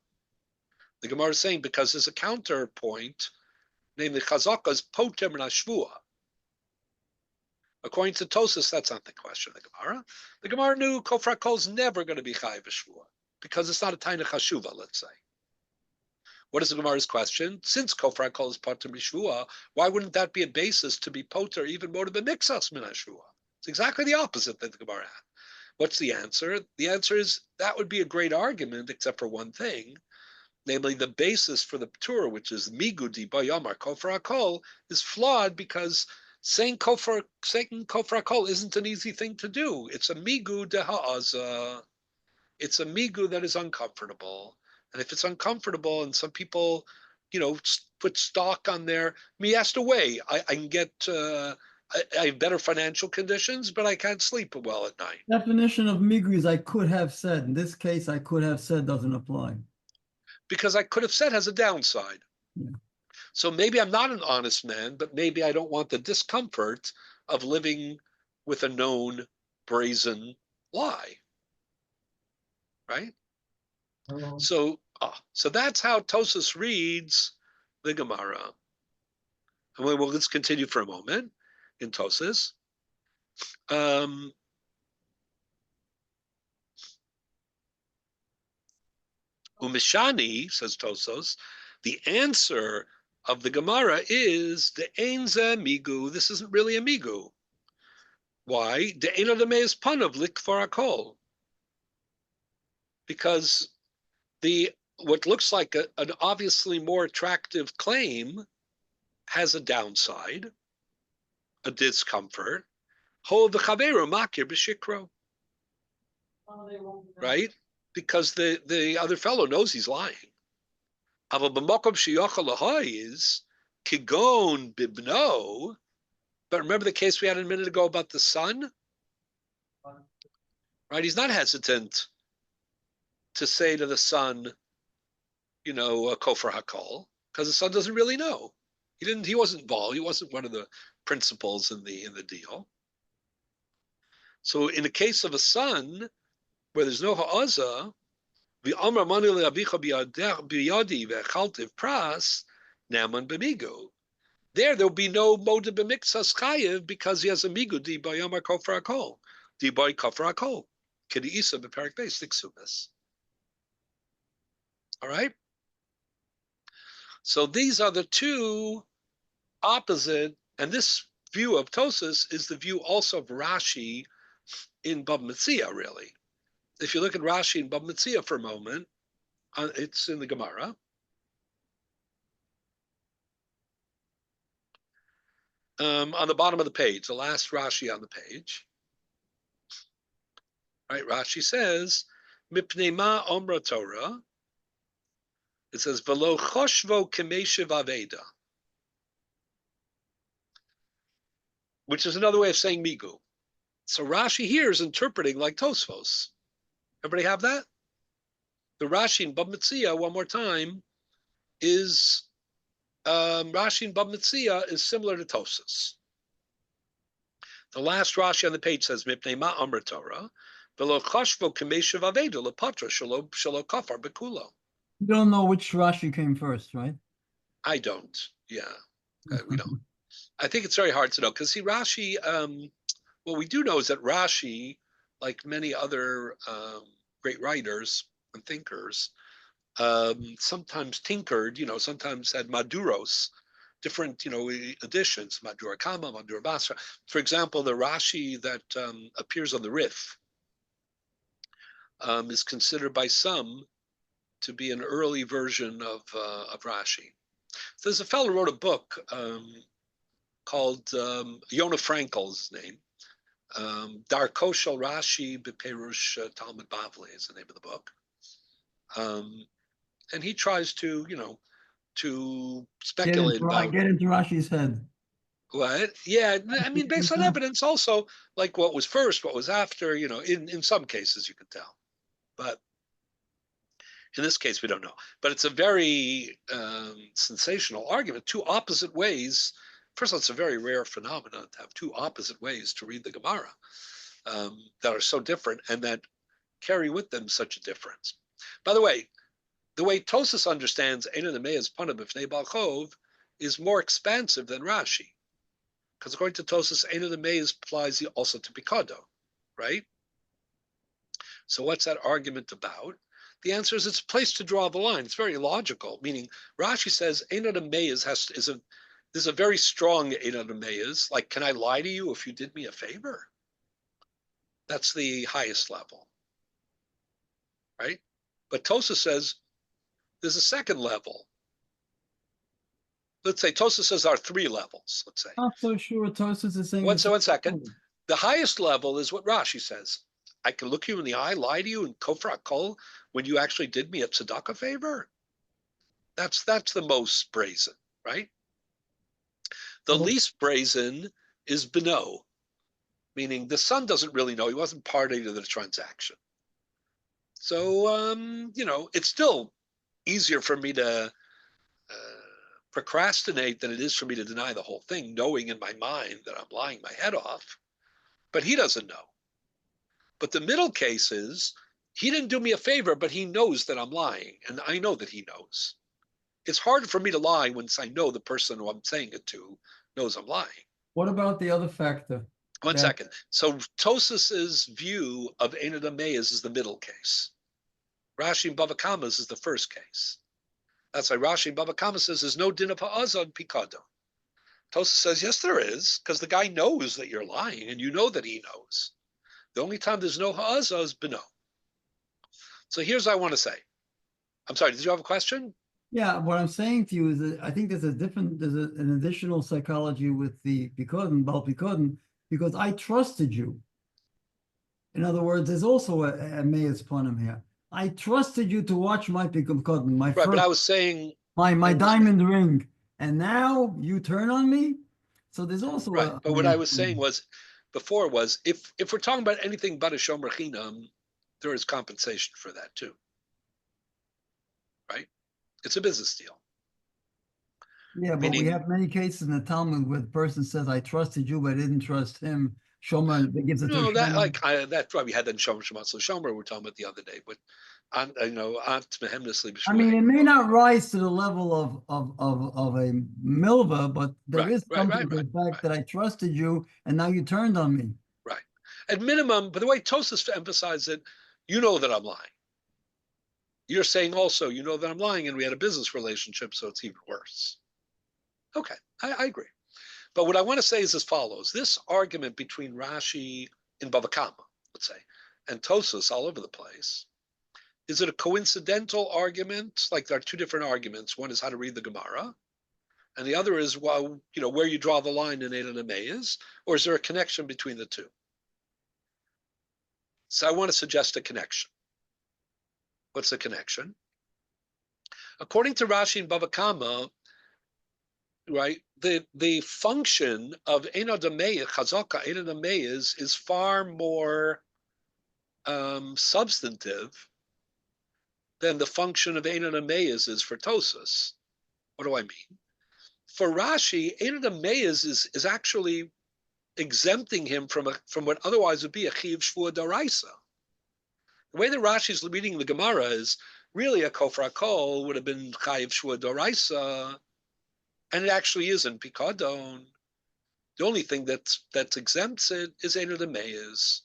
The Gemara is saying because there's a counterpoint, namely chazaka's potem and shvua. According to Tosas, that's not the question of the Gemara. The Gemara knew kofar kol is never going to be chayiv shvua because it's not a taina chashuva. Let's say. What is the Gemara's question? Since kofar kol is poter mishvua, why wouldn't that be a basis to be poter even more to the mixas min hashvua? It's exactly the opposite that the Gemara had. What's the answer? The answer is that would be a great argument, except for one thing, namely the basis for the Torah, which is migudi bayamar kofar kol, is flawed because saying kofar kol isn't an easy thing to do. It's a migu de ha'aza. It's a migu that is uncomfortable. And if it's uncomfortable and some people, put stock on there, he has to weigh. I can get, I have better financial conditions, but I can't sleep well at night. Definition of migu is I could have said. In this case, I could have said doesn't apply. Because I could have said has a downside. Yeah. So maybe I'm not an honest man, but maybe I don't want the discomfort of living with a known brazen lie. Right? So that's how Tosas reads the Gemara. And let's continue for a moment. in Tosas. Umishani, says Tosos, the answer of the Gemara is the Einze Migu. This isn't really a Migu. Why? The Ein Adamei is panav lik for a kol. Because what looks like an obviously more attractive claim has a downside, a discomfort. Ho v'chaveru makir b'shikro. Right? Because the other fellow knows he's lying. Aval b'mokom sheyochel lahoy is kigon bibno. But remember the case we had a minute ago about the son? Right? He's not hesitant to say to the son, kofar hakol, because the son doesn't really know. He wasn't involved. He wasn't one of the principals in the deal. So in the case of a son, where there's no ha'aza, v'amar mani le'avicha biyadi ve'chaltiv pras, naman b'migu. There'll be no moda b'miktsas chayiv because he has a migu di b'yamar kofar hakol, di b'y kofar hakol, kedi isa b'perik beis tiksumis. All right? So these are the two opposite, and this view of Tosas is the view also of Rashi in Bava Metzia, really. If you look at Rashi in Bava Metzia for a moment, it's in the Gemara. On the bottom of the page, the last Rashi on the page. Right, Rashi says, Mipnei ma omra Torah. It says, Velo choshvo k'meshiv aveda, which is another way of saying migu. So Rashi here is interpreting like Tosfos. Everybody have that? The Rashi in Bava Metzia, one more time, is Rashi in Bava Metzia is similar to Tosas. The last Rashi on the page says, Mipnei ma amar Torah, velo choshvo k'meshiv aveda lepatra shelo kafar bekulo. You don't know which Rashi came first, right? I don't. Yeah, we don't. I think it's very hard to know because see, Rashi. What we do know is that Rashi, like many other great writers and thinkers, sometimes tinkered. Sometimes had maduros, different editions, Madura Kama, Madura Basra. For example, the Rashi that appears on the Rif is considered by some to be an early version of Rashi. So there's a fellow who wrote a book called Yonah Frankel's name. Darko Shel Rashi Beperush Talmud Bavli is the name of the book. And he tries to speculate about get into Rashi's head. What? Yeah, I mean, based on evidence also, like what was first, what was after, in some cases you can tell. But in this case, we don't know. But it's a very sensational argument, two opposite ways. First of all, it's a very rare phenomenon to have two opposite ways to read the Gemara that are so different and that carry with them such a difference. By the way Tosas understands Ein Adamei as Panav B'fnei Bal Chov is more expansive than Rashi. Because according to Tosas, Ein Adamei applies also to Pikado, right? So what's that argument about? The answer is it's a place to draw the line. It's very logical, meaning Rashi says Ein Adamei there's a very strong Ein Adamei, like, can I lie to you if you did me a favor? That's the highest level, right? But Tosas says there's a second level. Let's say Tosas says there are three levels, let's say. Not so sure Tosas is saying. One second. The highest level is what Rashi says. I can look you in the eye, lie to you, and kofar kol when you actually did me a tzedakah favor. That's the most brazen, right? The least brazen is beno, meaning the son doesn't really know. He wasn't party to the transaction. So, it's still easier for me to procrastinate than it is for me to deny the whole thing, knowing in my mind that I'm lying my head off. But he doesn't know. But the middle case is, he didn't do me a favor, but he knows that I'm lying, and I know that he knows. It's harder for me to lie once I know the person who I'm saying it to knows I'm lying. What about the other factor? One That- second. So Tosas's view of Ein Adameis is the middle case. Rashi and Bava Kama's is the first case. That's why Rashi and Bava Kama says there's no din of ha'azah on Pikado. Tosas says, yes, there is, because the guy knows that you're lying, and you know that he knows. The only time there's no ha'azah is beno. So here's what I want to say. I'm sorry, did you have a question? Yeah, what I'm saying to you is that I think there's an additional psychology with the Bal because I trusted you. In other words, there's also a Meir's Panim here. I trusted you to watch my Bikodim, my Right, but first, I was saying, my diamond ring, and now you turn on me. So there's also right, a but what I Meir's was saying Panim. was, before was, if we're talking about anything but a shomer chinam, there is compensation for that too. Right? It's a business deal. Yeah, but we Meaning, have many cases in the Talmud where the person says, "I trusted you, but I didn't trust him." Shomer gives it to no, that Shomer. that's why we had that in Shomer Shematz Shomer we're talking about the other day. But I mean, it may not rise to the level of a milva, but there is something to the fact that I trusted you, and now you turned on me. Right. At minimum, but the way Tosas emphasized it, you know that I'm lying. You're saying also, you know that I'm lying, and we had a business relationship, so it's even worse. Okay, I agree. But what I want to say is as follows. This argument between Rashi and Bava Kama, let's say, and Tosas all over the place, is it a coincidental argument? Like there are two different arguments. One is how to read the Gemara, and the other is, well, you know, where you draw the line in Eidan and Meis, or is there a connection between the two? So I want to suggest a connection. What's the connection? According to Rashi and Bava Kama, right, the function of Eina Damei, Chazaka Eina Damei is far more substantive than the function of Eina Damei is for Tosas. What do I mean? For Rashi, Eina Damei is actually exempting him from what otherwise would be a Chiv Shvua Daraisa. The way that Rashi is reading the Gemara is really a Kofra Kol would have been Chayiv Shvua Doraisa, and it actually isn't Pikadon. The only thing that exempts it is Eina Dameiz.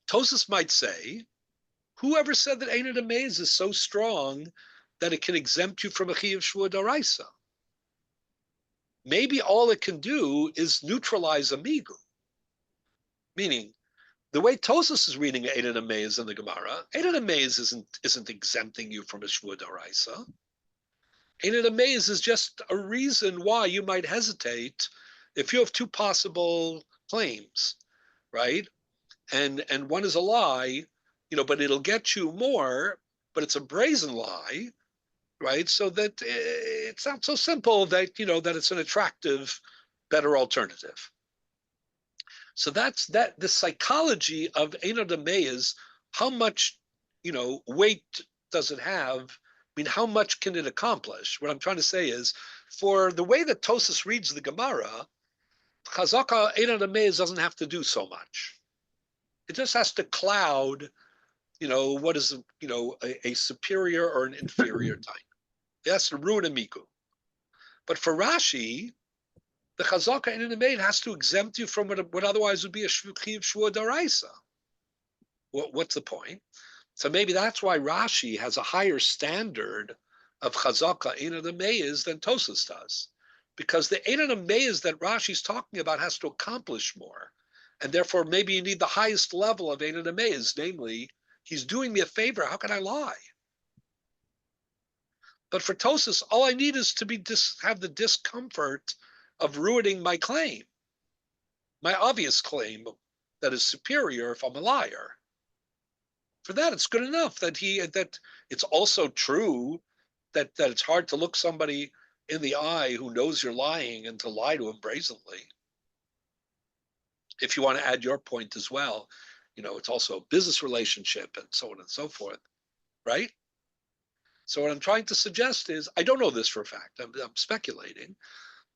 Tosas might say, whoever said that Eina Dameiz is so strong that it can exempt you from a Chayiv Shvua Doraisa? Maybe all it can do is neutralize Amigu. Meaning, the way Tosas is reading Eina Dameiz in the Gemara, Eina Dameiz isn't exempting you from a Shvua Doraisa. Eina Dameiz is just a reason why you might hesitate if you have two possible claims, right? And one is a lie, you know, but it'll get you more, but it's a brazen lie, right? So that it's not so simple that, you know, that it's an attractive, better alternative. So that's the psychology of Eina Dameiz. How much, you know, weight does it have? I mean, how much can it accomplish? What I'm trying to say is, for the way that Tosas reads the Gemara, Chazaka Eina Dameiz doesn't have to do so much. It just has to cloud, you know, what is, you know, a superior or an inferior type. It has to ruin a miku. But for Rashi, the Chazaka Eina Dameiz has to exempt you from what otherwise would be a Chiv Shvua Daraisa. What's the point? So maybe that's why Rashi has a higher standard of Chazaka Eina Dameiz than Tosas does. Because the Eina Dameiz that Rashi's talking about has to accomplish more. And therefore, maybe you need the highest level of Eina Dameiz, namely, he's doing me a favor, how can I lie? But for Tosas, all I need is to have the discomfort of ruining my claim, my obvious claim that is superior if I'm a liar. For that, it's good enough that it's also true that it's hard to look somebody in the eye who knows you're lying and to lie to him brazenly. If you want to add your point as well, you know, it's also a business relationship and so on and so forth, right? So what I'm trying to suggest is, I don't know this for a fact, I'm speculating,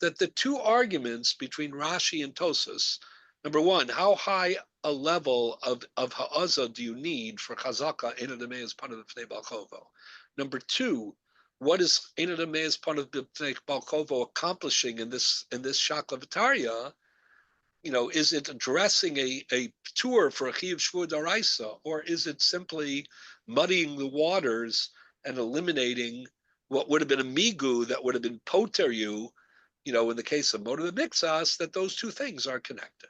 that the two arguments between Rashi and Tosas, number one, how high a level of ha'azah do you need for chazaka Eina Dameiz Panav B'fnei Bal Chovo? Number two, what is Einad Me's part of B'nei Balkovo accomplishing in this Shakla V'Tarya? Is it addressing a tour for a Chiyuv Shvua Daraisa, or is it simply muddying the waters and eliminating what would have been a migu that would have been poter you, in the case of Moda Mixas, that those two things are connected?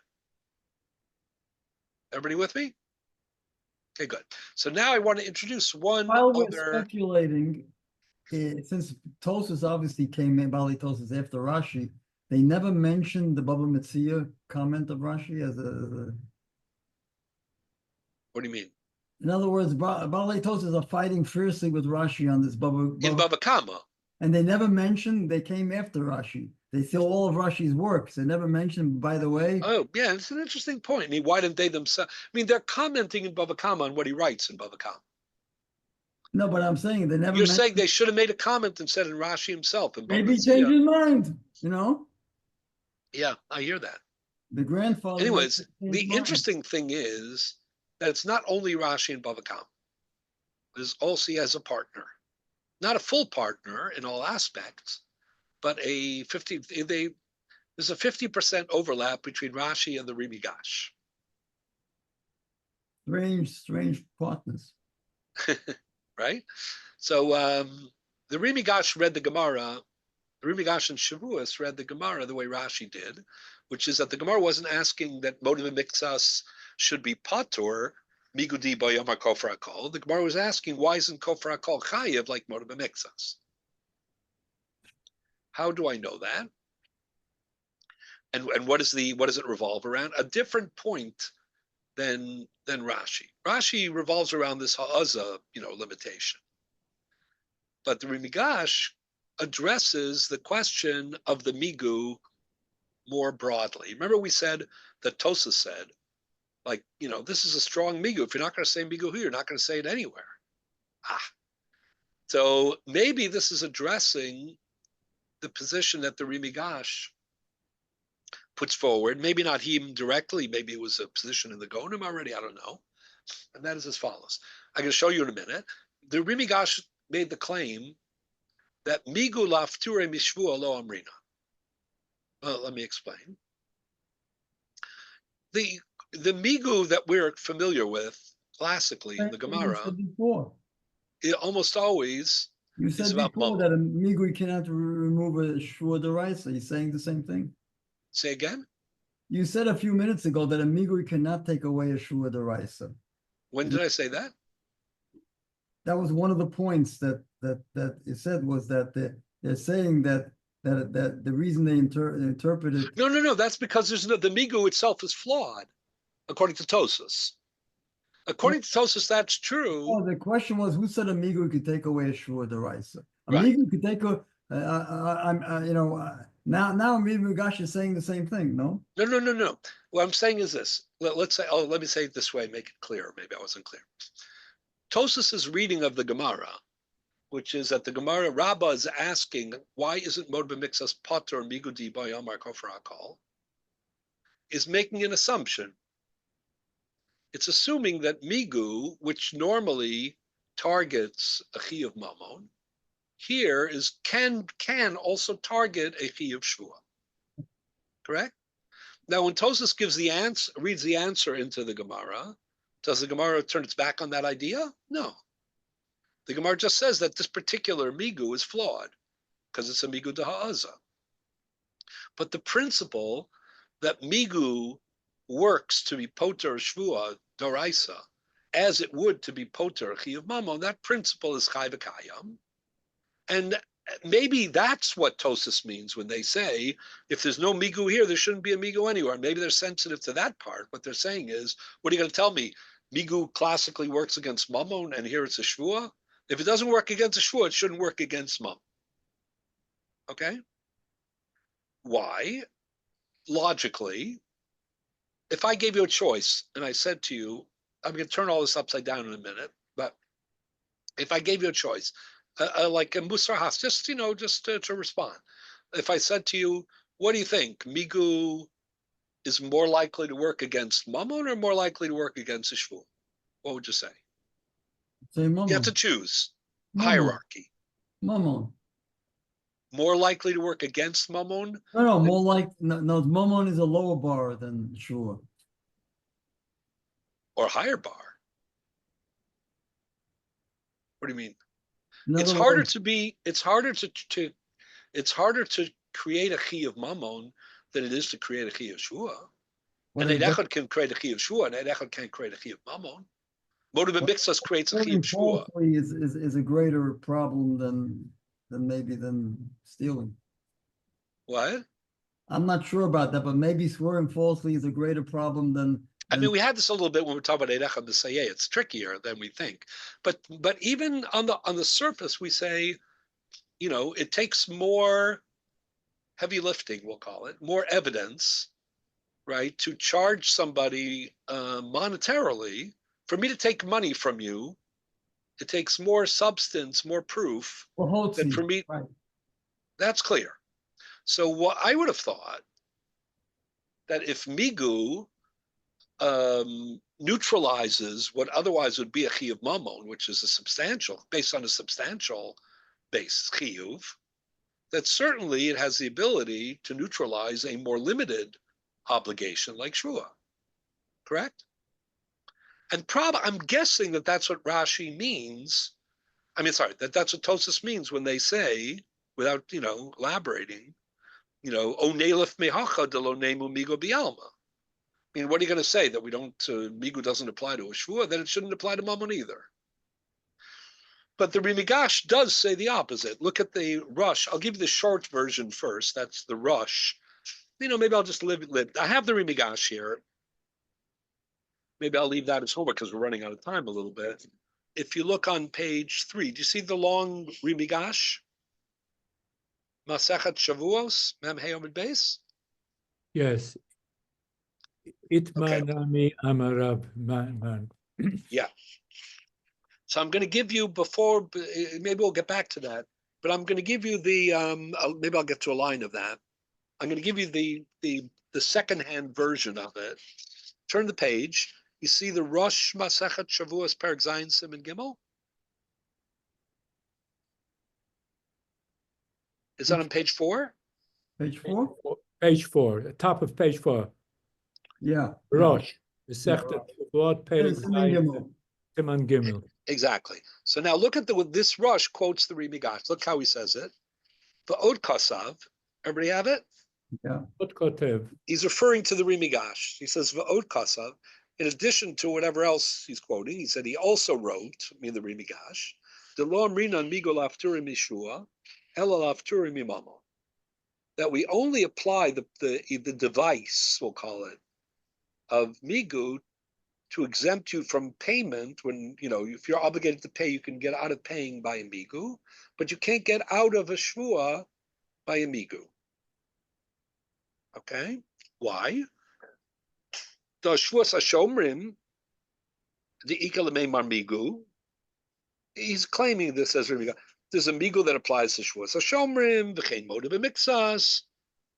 Everybody with me? Okay, good. So now I want to introduce one While we're other. speculating, since Tosfos obviously came in, Bali Tosfos after Rashi, they never mentioned the Baba Metzia comment of Rashi as a. What do you mean? In other words, Bali Tosfos are fighting fiercely with Rashi on this Baba. In Baba Kama. And they never mentioned they came after Rashi. They steal all of Rashi's works. They never mentioned, by the way. Oh, yeah, it's an interesting point. Why didn't they themselves? They're commenting in Baba Kama on what he writes in Baba Kama. No, but I'm saying they never. You're saying they should have made a comment and said in Rashi himself. In Maybe change his mind, Yeah, I hear that. The grandfather. Anyways, the interesting thing is that it's not only Rashi and Baba Kama. There's also has a partner. Not a full partner in all aspects, but there's a 50% overlap between Rashi and the Rimigash. Strange partners. Right? So the Rimigash read the Gemara, the Rimigash and Shavuos read the Gemara the way Rashi did, which is that the Gemara wasn't asking that Modim Mixas should be patur, Migudi Bayamar Kofar Akol. The Gemara was asking, why isn't Kofar Akol Chayiv like Modim Mixas? How do I know that? And what does it revolve around? A different point than Rashi. Rashi revolves around this ha'aza, limitation. But the Rimigash addresses the question of the migu more broadly. Remember we said that Tosa said, this is a strong migu. If you're not going to say migu here, you're not going to say it anywhere. So maybe this is addressing the position that the Rimigash puts forward. Maybe not him directly. Maybe it was a position in the Gonim already. I don't know. And that is as follows. I'm going to show you in a minute. The Rimigash made the claim that migu lafture mishvua lo amrina. Well, let me explain. The migu that we're familiar with classically in the Gemara, it almost always you said is about before that a migu cannot remove a shvua deraisa. You're saying the same thing? Say again? You said a few minutes ago that a migu cannot take away a shvua deraisa. When did I say that? That was one of the points that it said was that they're saying that the reason they interpreted. No. That's because the migu itself is flawed, according to Tosas. According to Tosas, that's true. Oh, the question was, who said a migu could take away a shvua deraisa? A Right. migu could take now Rimigash is saying the same thing, no? No. What I'm saying is this. Let me say it this way, make it clear. Maybe I wasn't clear. Tosas's reading of the Gemara, which is that the Gemara Rabbi is asking, why isn't Mod B'Mixas Pater Migudi Bayamar Kofar Akol, is making an assumption. It's assuming that migu, which normally targets a chi of mammon, here can also target a chi of shvua. Correct? Now, when Tosas reads the answer into the Gemara, does the Gemara turn its back on that idea? No. The Gemara just says that this particular migu is flawed because it's a migu deha'aza. But the principle that migu works to be poter shvua doraisa, as it would to be poter chi of mammon, that principle is chai v'kayam. And maybe that's what Tosas means when they say, if there's no migu here, there shouldn't be a migu anywhere. Maybe they're sensitive to that part. What they're saying is, what are you going to tell me? Migu classically works against mammon, and here it's a shvua? If it doesn't work against a shvua, it shouldn't work against mammon. Okay? Why? Logically, if I gave you a choice and I said to you, I'm going to turn all this upside down in a minute, but if I gave you a choice, like a Musar Has, just to respond. If I said to you, what do you think? Migu is more likely to work against mammon or more likely to work against a shvua? What would you say? Say mammon. You have to choose Mammon. hierarchy. Mammon. More likely to work against mammon? No, more like, no, Mammon is a lower bar than Shua. Or higher bar? What do you mean? In It's other harder words, to be, it's harder to create a chi of mammon than it is to create a chi of shua. what And is Eid that? Echad can create a chi of shua, and Eid Echad can't create a chi of mammon. Motive What- Mixas creates a chi Swearing of shua. falsely is a greater problem than maybe than stealing. What? I'm not sure about that, but maybe swearing falsely is a greater problem I mean, than we had this a little bit when we were talking about Eid Echad B'Sayeh. It's trickier than we think. But even on the surface, we say, it takes more heavy lifting, we'll call it, more evidence, right, to charge somebody monetarily. For me to take money from you, it takes more substance, more proof than for me. right. That's clear. So what I would have thought that if migu neutralizes what otherwise would be a chiyuv mamon, which is based on a substantial base chiyuv, that certainly it has the ability to neutralize a more limited obligation like shua. Correct? And I'm guessing that that's what Rashi means. I mean, sorry, that's what Tosas means when they say, without elaborating, o nelef mehacha de lo nemu migo bialma. I mean, what are you going to say, that we don't migu doesn't apply to a shvua? Then it shouldn't apply to mammon either. But the Rimigash does say the opposite. Look at the Rush. I'll give you the short version first. That's the Rush. Maybe I'll just live. I have the Rimigash here. Maybe I'll leave that as homework because we're running out of time a little bit. If you look on page 3, do you see the long Rimigash? Masechet Shavuos, Mem Heyomid Beis? Yes. Itmanami Amarab man. Yeah. So I'm going to give you maybe we'll get back to that, but I'm going to give you maybe I'll get to a line of that. I'm going to give you the secondhand version of it. Turn the page. You see the Rosh Masechet Shavuos Perek Zayin Siman Gimel? Is that on page 4? Page 4? Page 4, top of page 4. Yeah. Rosh. The Sechta Shavuot Perek Siman Zayin Gimel. Siman Gimel. Exactly. So now look at this Rosh quotes the Rimigash. Look how he says it. V'od kasav. Everybody have it? Yeah. What Kotev? He's referring to the Rimigash. He says v'od kasav. In addition to whatever else he's quoting, he said he also wrote, the Rimigash, the lo amrinan migo lafturim mishua, ela lafturim mimamo. That we only apply the device, we'll call it, of migu to exempt you from payment when, if you're obligated to pay, you can get out of paying by a migu, but you can't get out of a shvua by a migu. Okay? Why? The shvuas hashomrim, the ikalamei mar migu, he's claiming this as Rimiga. There's a migu that applies to shvuas hashomrim, v'chein moda b'mixas,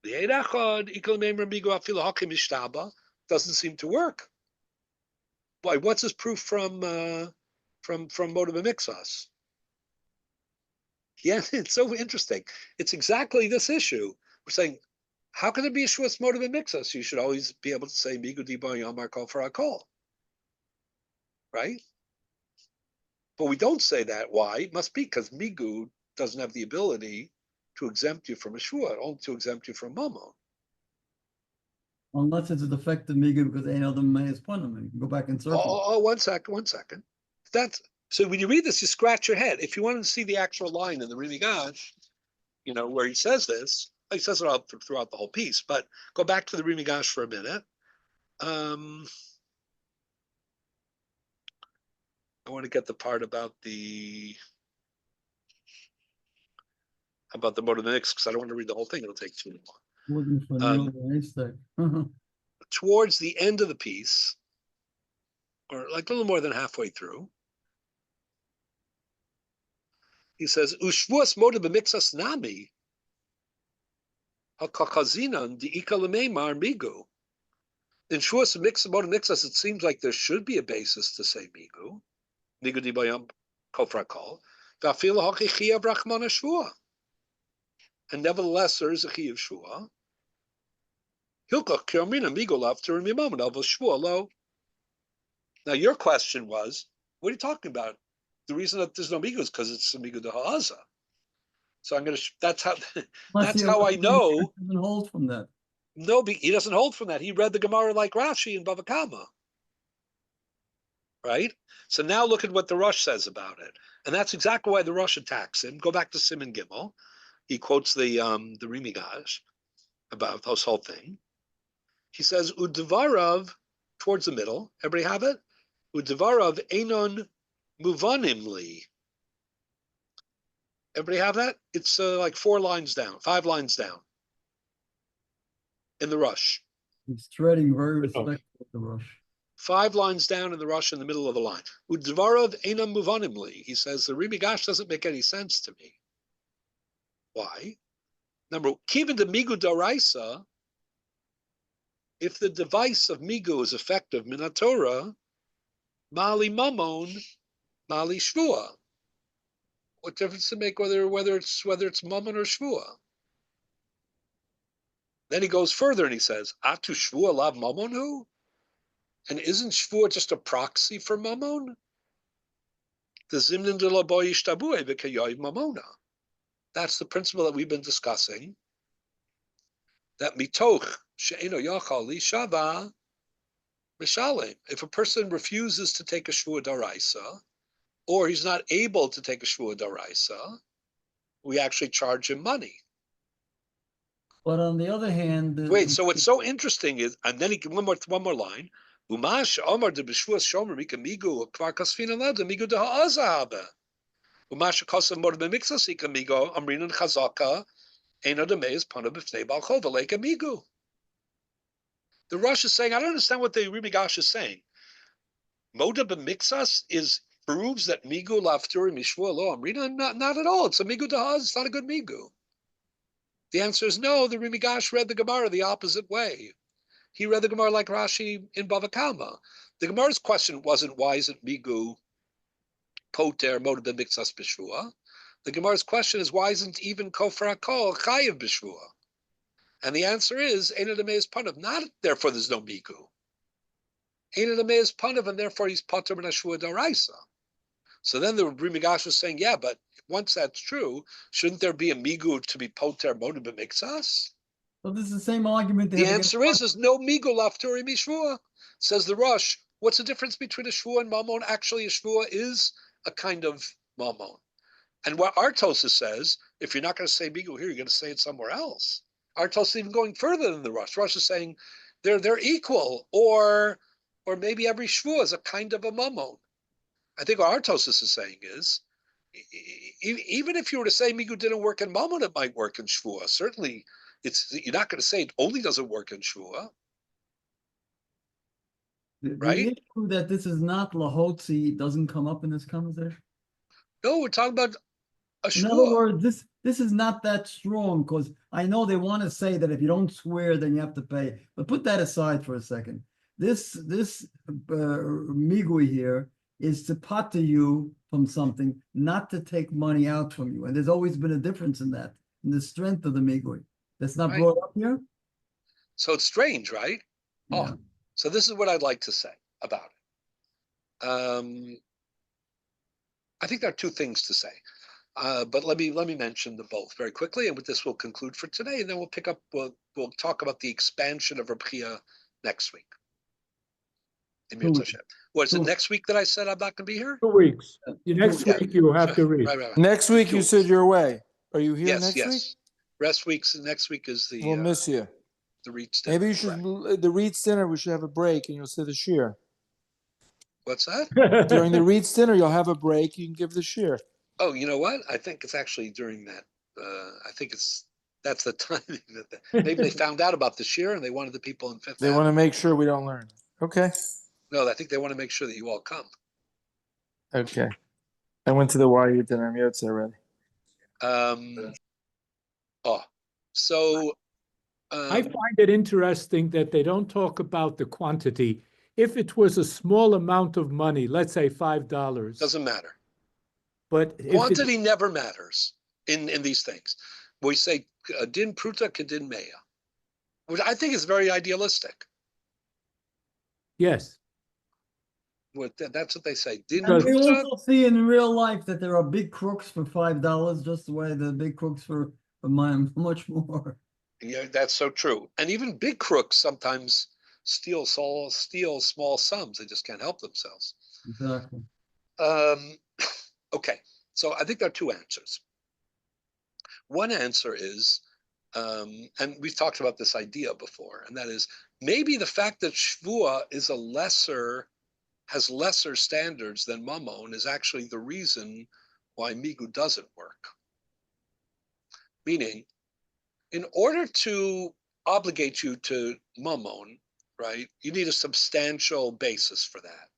the Eid Echad, ikalamei mar migu afilu hakim ishtaba, doesn't seem to work. Why? What's his proof from Moda B'Mixas? Yeah, it's so interesting. It's exactly this issue. We're saying, how can there be a Shvuas Moda B'Mixas? You should always be able to say Migu Diba Yomar Kol for Akol. Right? But we don't say that. Why? It must be because Migu doesn't have the ability to exempt you from a Shvua, only to exempt you from Mammon. Unless it's a defective migu because ain't other may is punishment. You can go back and circle. Oh, 1 second. So when you read this, you scratch your head. If you wanted to see the actual line in the Rimigash, where he says this, he says it all throughout the whole piece, but go back to the Rimigash for a minute. I want to get the part about the Moda Mix because I don't want to read the whole thing. It'll take too long. Looking for nearly a haystack. Towards the end of the piece, or like a little more than halfway through, he says, Ushvuas Moda B'Mixas Nami, HaKakazinan, the Ikalamemar Migu. In Shvuas Moda Mixas, it seems like there should be a basis to say Migu, Migu Dibayam Kofrakol. And nevertheless, there is a chi of shvua. Now, your question was, what are you talking about? The reason that there's no migu is because it's a migu de ha'aza. So I'm going to. That's how I know. Doesn't hold from that. No, he doesn't hold from that. He read the Gemara like Rashi in Bava Kama. Right? So now look at what the Rosh says about it. And that's exactly why the Rosh attacks him. Go back to Siman Gimel. He quotes the Rimigash about this whole thing. He says, Udvarav, towards the middle. Everybody have it? Udvarav enon muvanim li. Everybody have that? It's like 5 lines down in the Rosh. He's treading very respectful with the Rosh. 5 lines down in the Rosh in the middle of the line. Udvarav enam muvanim li. He says, the Rimigash doesn't make any sense to me. Why? Number, kiven de migu daraisa, if the device of migu is effective, minatora, mali mamon, mali shvua. What difference does it make whether it's mamon or shvua? Then he goes further and he says, atu shvua lav mamonu? And isn't shvua just a proxy for mamon? The zimnin de la boyish tabue v'kayoy mamona. That's the principle that we've been discussing. That mitoch she'eno yachal li shava mishalim. If a person refuses to take a shvua daraisa, or he's not able to take a shvua daraisa, we actually charge him money. But on the other hand, Wait. So what's so interesting is, and then he one more line. Umash Omar de b'shvua shomer mika migu kvar kasfina lada migu de ha'aza habe. Umash kosav mor b'mixas ika migu amrinan chazaka eno de meis pana b'fnei bal chova leika migu. The Rosh is saying, I don't understand what the Rimigash is saying. Moda b'mixas proves that migu lafturi mishvua lo amrina. Not at all. It's a migu de ha'az. It's not a good migu. The answer is no. The Rimigash read the Gemara the opposite way. He read the Gemara like Rashi in Bava Kama. The Gemara's question wasn't why isn't migu poter moda b'mixas b'shvua. The Gemara's question is why isn't even kofar hakol chayiv b'shvua? And the answer is Eina Demeis Panav. Not therefore there's no migu. Eina Demeis Panav, and therefore he's pater min hashvua daraisa. So then the Rimigash was saying, yeah, but once that's true, shouldn't there be a migu to be poter moda b'mixas? So this is the same argument. The answer is no migu lafturi mishvua. Says the Rosh. What's the difference between a shvua and mamon? Actually, a shvua is a kind of mamon. And what our Tosa says, if you're not going to say migu here, you're going to say it somewhere else. Our Tosa is even going further than the Rosh. Rosh is saying they're equal, or maybe every shvua is a kind of a mamon. I think what our Tosa is saying is, even if you were to say migu didn't work in mamon, it might work in shvua. Certainly, you're not going to say it only doesn't work in shvua. Right? The issue that this is not lahotzi doesn't come up in this conversation. No, we're talking about a shvua. In other words, this is not that strong, because I know they want to say that if you don't swear, then you have to pay. But put that aside for a second. This migui here is to pater you from something, not to take money out from you. And there's always been a difference in that, in the strength of the migui. That's not brought up here. So it's strange, right? Yeah. Oh, so this is what I'd like to say about it. I think there are 2 things to say, but let me mention them both very quickly, and with this we'll conclude for today, and then we'll pick up. We'll talk about the expansion of Rabbi next week. What is it next week that I said I'm not going to be here? 2 weeks. Next week you have to read. Right. Next week 2 you said you're away. Are you here Yes. next week? Next week is the We'll miss you. the Reeds dinner. Maybe you should Correct. the Reeds dinner. We should have a break, and you'll say the shir. What's that? During the Reeds dinner, you'll have a break. You can give the shir. Oh, you know what? I think it's actually during that. I think that's the timing maybe they found out about the shir and they wanted the people in Fifth They Avenue. want to make sure we don't learn. Okay. No, I think they want to make sure that you all come. Okay. I went to the YU dinner. I'm Yotze already. So I find it interesting that they don't talk about the quantity. If it was a small amount of money, let's say $5, doesn't matter. But if it, Quantity never matters in these things. We say din pruta kedin mea, which I think is very idealistic. yes, That's what they say. Din And we pruta. also see in real life that there are big crooks for $5, just the way the big crooks for much more. Yeah, that's so true. And even big crooks sometimes steal small sums. They just can't help themselves. Exactly. Okay, so I think there are two answers. One answer is, and we've talked about this idea before, and that is maybe the fact that shvua is has lesser standards than mammon is actually the reason why migu doesn't work. Meaning, in order to obligate you to mammon, right, you need a substantial basis for that.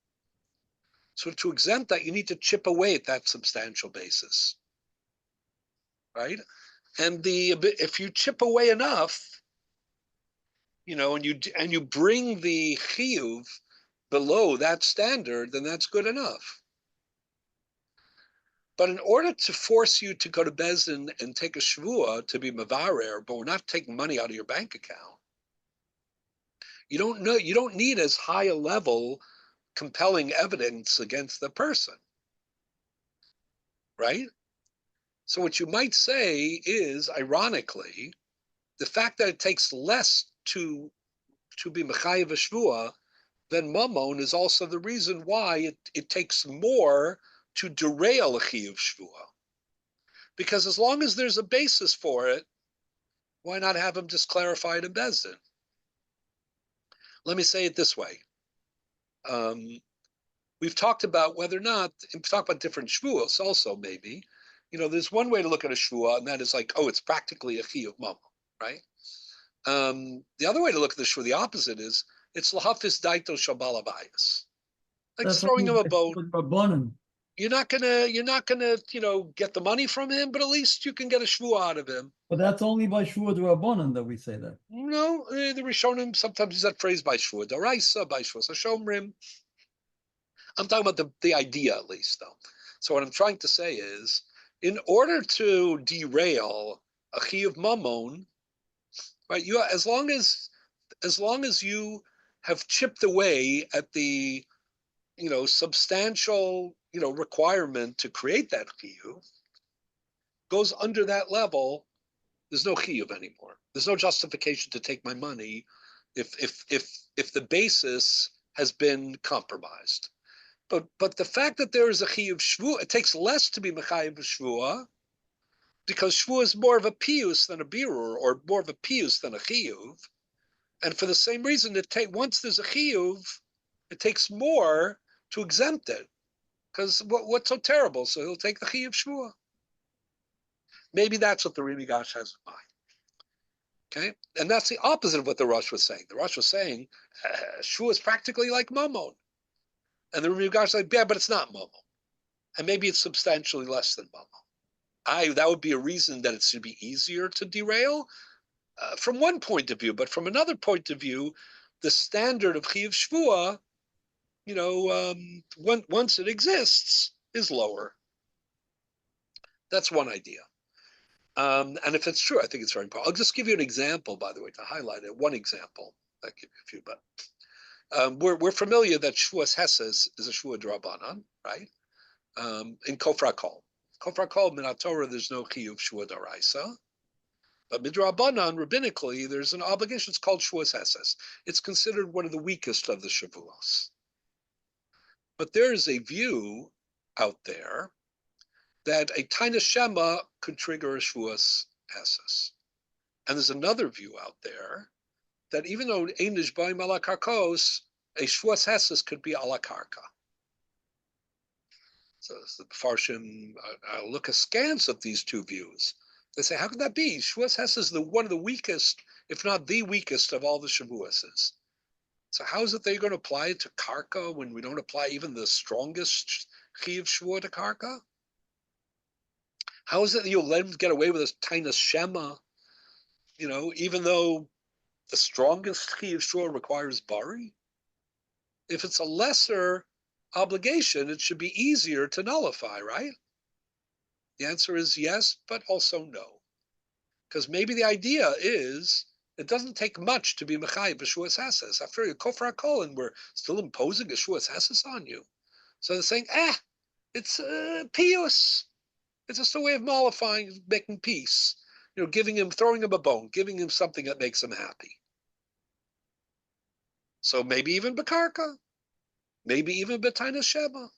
So to exempt that, you need to chip away at that substantial basis, right? And if you chip away enough, and you bring the chiyuv below that standard, then that's good enough. But in order to force you to go to Bezin and take a shvua to be mavarer, but we're not taking money out of your bank account, you don't need as high a level compelling evidence against the person, right? So what you might say is, ironically, the fact that it takes less to be mechayev a shvua than mammon is also the reason why it takes more to derail a chiyuv shvua. Because as long as there's a basis for it, why not have him just clarify it in Bezdin? Let me say it this way. We've talked about whether or not, and we've talked about different shvuos also, maybe. There's one way to look at a shvua, and that is like, oh, it's practically a chiyuv mammon, right? The other way to look at the shvua, the opposite is, it's lahafis daito shabal abayis. Like That's throwing him a bone. Rabbanan. You're not gonna, get the money from him, but at least you can get a shvua out of him. But that's only by Shua Rabbanan that we say that. No, the Rishonim sometimes use that phrase by shvua daraisa, by shvua shomrim. I'm talking about the idea at least, though. So what I'm trying to say is, in order to derail a chiyuv mammon, right? As long as you have chipped away at the substantial requirement to create that chiyuv, goes under that level, there's no chiyuv anymore. There's no justification to take my money if the basis has been compromised. But the fact that there is a chiyuv shvua, it takes less to be mechayev shvua, because shvua is more of a piyus than a birur, or more of a piyus than a chiyuv. And for the same reason, once there's a chiyuv, it takes more to exempt it. Because what's so terrible? So he'll take the chiyuv shvua. Maybe that's what the Rimi Gash has in mind. Okay, and that's the opposite of what the Rosh was saying. The Rosh was saying shvua is practically like mammon. And the Rimi Gash is like, yeah, but it's not mammon. And maybe it's substantially less than mammon. That would be a reason that it should be easier to derail from one point of view. But from another point of view, the standard of chiyuv shvua, once it exists, is lower. That's one idea. And if it's true, I think it's very important. I'll just give you an example, by the way, to highlight it. One example. I'll give you a few, but we're familiar that shvuas hesses is a shvua d'Rabbanan, right? In kofra kol. Kofra kol, min Torah, there's no chiyuv shvua d'Oraisa. But midrabanan, rabbinically, there's an obligation. It's called shvuas hesses. It's considered one of the weakest of the shavuos. But there is a view out there that a taina shema could trigger a shvuas hesses. And there's another view out there that even though ein nishbaim ala karkos, a shvuas hesses could be ala karka. So the Farshim look askance at these two views. They say, how could that be? Shvuas hesses is one of the weakest, if not the weakest, of all the shavuoses. So how is it they're going to apply it to karka when we don't apply even the strongest chiyuv shvua to karka? How is it that you'll let him get away with a taina shema, even though the strongest chiyuv shvua requires bari? If it's a lesser obligation, it should be easier to nullify, right? The answer is yes, but also no. Because maybe the idea is it doesn't take much to be Mechayiv b'shuas hases. After you kofar kol, and we're still imposing a shuas hases on you. So they're saying, it's pious. It's just a way of mollifying, making peace. Throwing him a bone, giving him something that makes him happy. So maybe even Bakarka, maybe even B'taina Shema.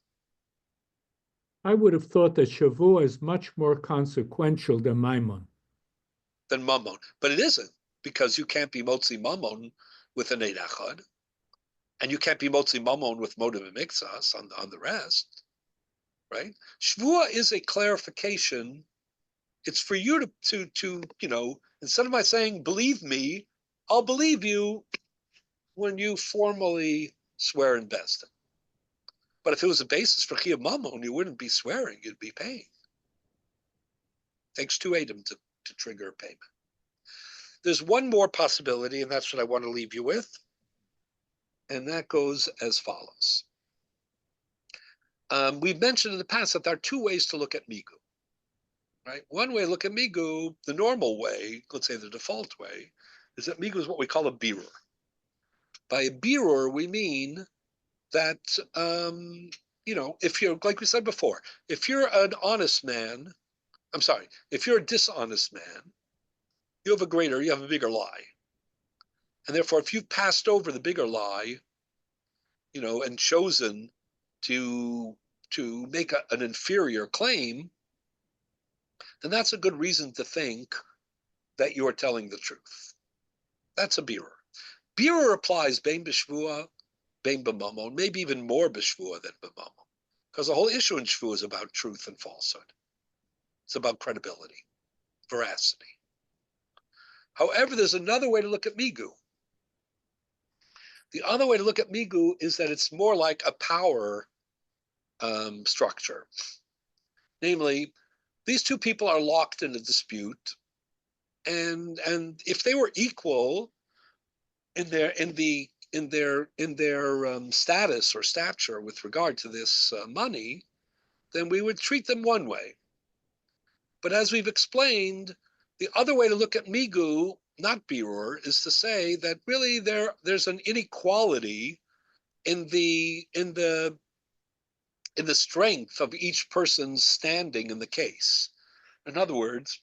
I would have thought that Shavua is much more consequential than Maimon. Than Mammon. But it isn't, because you can't be Motzi Mammon with an Eid Echad, and you can't be Motzi Mammon with Modim and Mixas on the rest, right? Shvua is a clarification. It's for you to instead of my saying, believe me, I'll believe you when you formally swear in Besdin. But if it was a basis for Chiyuv Mammon, you wouldn't be swearing, you'd be paying. It takes two Adam to trigger a payment. There's one more possibility, and that's what I want to leave you with. And that goes as follows. We've mentioned in the past that there are two ways to look at Migu. Right? One way to look at Migu, the normal way, let's say the default way, is that Migu is what we call a birur. By a birur, we mean that, if you're, like we said before, if you're an honest man, if you're a dishonest man, you have a bigger lie. And therefore, if you've passed over the bigger lie, and chosen to make an inferior claim, then that's a good reason to think that you're telling the truth. That's a birur. Birur applies bein b'shvua, bein b'mamon, maybe even more b'shvua than b'mamon, because the whole issue in shvua is about truth and falsehood. It's about credibility, veracity. However, there's another way to look at Migu. The other way to look at Migu is that it's more like a power structure. Namely, these two people are locked in a dispute, and if they were equal in their status or stature with regard to this money, then we would treat them one way. But as we've explained, the other way to look at Migu, not Birur, is to say that really there's an inequality in the strength of each person's standing in the case. In other words,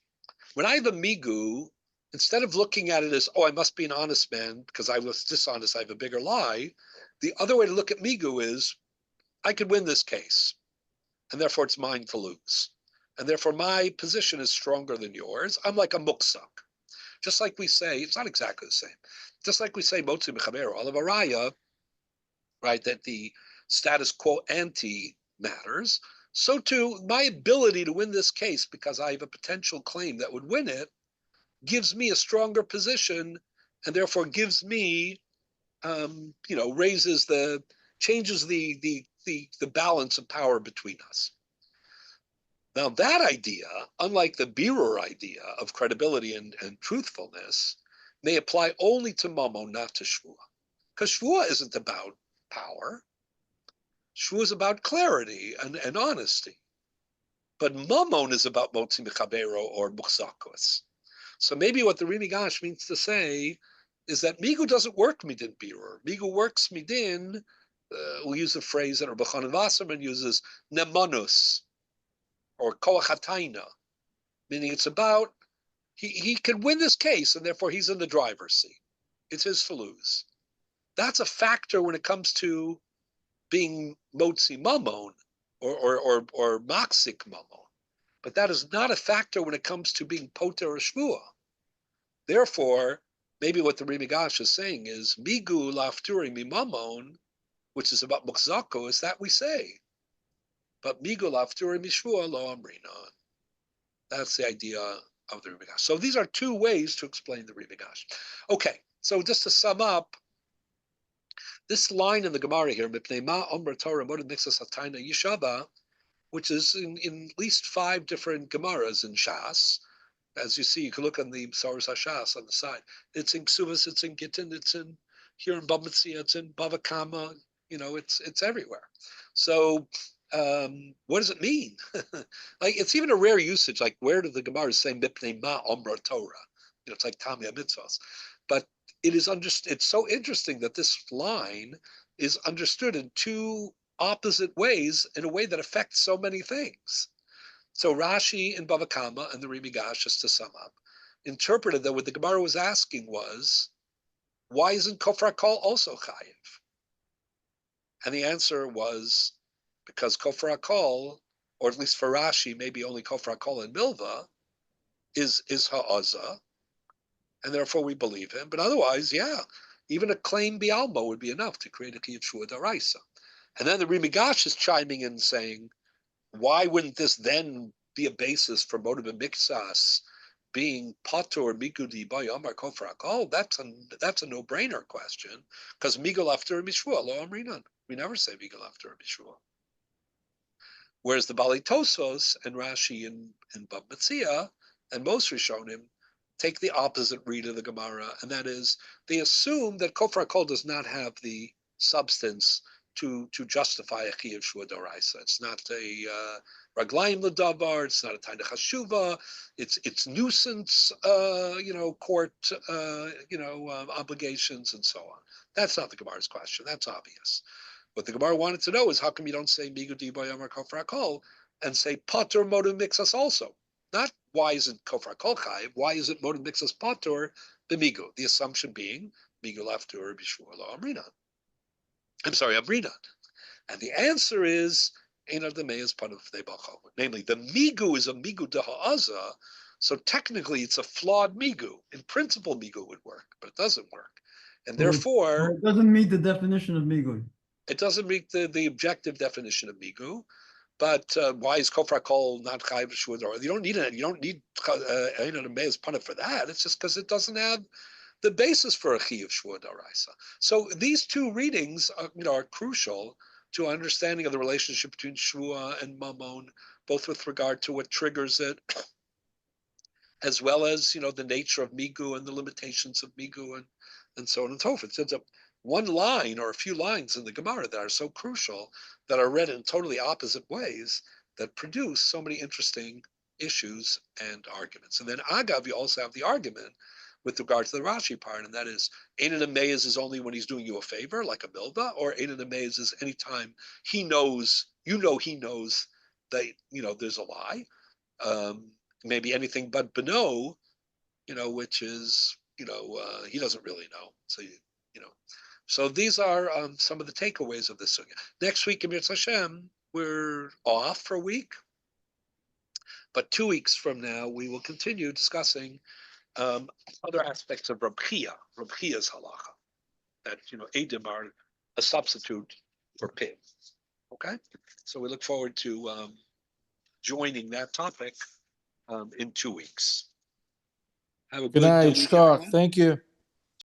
when I have a Migu, instead of looking at it as, I must be an honest man because I was dishonest, I have a bigger lie, the other way to look at Migu is, I could win this case, and therefore it's mine to lose. And therefore my position is stronger than yours. I'm like a muksak. Just like we say, it's not exactly the same. Just like we say, Motzi Mechabero, Olav Araya, right, that the status quo ante matters. So too, my ability to win this case, because I have a potential claim that would win it, gives me a stronger position, and therefore gives me, changes the balance of power between us. Now that idea, unlike the Birur idea of credibility and truthfulness, may apply only to Mammon, not to Shvua. Because Shvua isn't about power. Shvua is about clarity and honesty. But Mammon is about Motzi Mechabero or Muchzakos. So maybe what the Rimi Gash means to say is that Migu doesn't work midin Birur. Migu works midin, we'll use a phrase that Rabbi Chanan Wasserman uses, nemanus, or koachataina, meaning it's about, he can win this case, and therefore he's in the driver's seat. It's his to lose. That's a factor when it comes to being motzi mammon or maksik mammon. But that is not a factor when it comes to being poter or shvua. Therefore, maybe what the Rimi Gash is saying is, migu lafturing mi mammon, which is about mukzako, is that we say. But migu lafturing mi shvua lo amrinon. That's the idea of the Rimi Gash. So these are two ways to explain the Rimi Gash. Okay, so just to sum up, this line in the Gemara here, Mipnei ma omer Torah moed mixas hataina yishaba, which is in at least 5 different Gemaras in Shas. As you see, you can look on the Saras HaShas on the side. It's in Ksuvas, it's in Gittin, it's in here in Bava Metzia, it's in Bava Kama. It's everywhere. So what does it mean? Like, it's even a rare usage. Like, where did the Gemara say mipnei ma omra Torah? It's like Tamia mitzvos. But it's so interesting that this line is understood in two opposite ways in a way that affects so many things. So Rashi and Bava Kama and the Rimigash, just to sum up, interpreted that what the Gemara was asking was, why isn't Kofar Kol also chayiv? And the answer was, because Kofar Kol, or at least for Rashi, maybe only Kofar Kol and Milva, is ha'azah, and therefore we believe him. But otherwise, yeah, even a claim bialma would be enough to create a kiyut shua daraisa. And then the Rimigash is chiming in saying, why wouldn't this then be a basis for motive mixas being patur migudi by Amar Kofar Kol? That's a no-brainer question, because migul after mishua lo amrinan. We never say migul after mishua. Whereas the Bali Tosos and Rashi and Bab Metzia and most Rishonim take the opposite read of the Gemara, and that is they assume that Kofar Kol does not have the substance to justify a chiyuv shua d'oraisa. It's not a raglayim l'davar. It's not a taina chashuva. It's nuisance, court, obligations and so on. That's not the Gemara's question. That's obvious. What the Gemara wanted to know is how come you don't say migudi b'yamar kofar kol and say patur modim mixas also? Not why isn't kofar kol chayiv? Why is it modim mixas patur b'migu? The assumption being migu after b'shua lo amrinan. I'm sorry, amrinan. And the answer is Einar the Meis Panav Bachal. Namely, the migu is a migu de ha'aza, so technically it's a flawed migu. In principle, migu would work, but it doesn't work. And therefore, it doesn't meet the definition of migu. It doesn't meet the objective definition of migu. But why is kofar kol not chayiv shua d'oraisa? You don't need it. You don't need Einar the Meis Panav for that. It's just because it doesn't have the basis for a chiyuv shua d'oraisa. So these two readings are crucial to understanding of the relationship between shua and mammon, both with regard to what triggers it, as well as the nature of migu and the limitations of migu and so on and so forth. So it's one line or a few lines in the Gemara that are so crucial that are read in totally opposite ways that produce so many interesting issues and arguments. And then agav, you also have the argument with regard to the Rashi part, and that is Einar the Meis is only when he's doing you a favor, like a milva, or Einar the Meis is anytime he knows, he knows that there's a lie. Maybe anything but beno, which is he doesn't really know. So so these are some of the takeaways of this sugya. Next week in Mirz Hashem, we're off for a week, but 2 weeks from now we will continue discussing other aspects of Rabchia's halacha, that edim are a substitute for pig. Okay, so we look forward to joining that topic in 2 weeks. Have a Good night, week, Shkach. everyone. Thank you.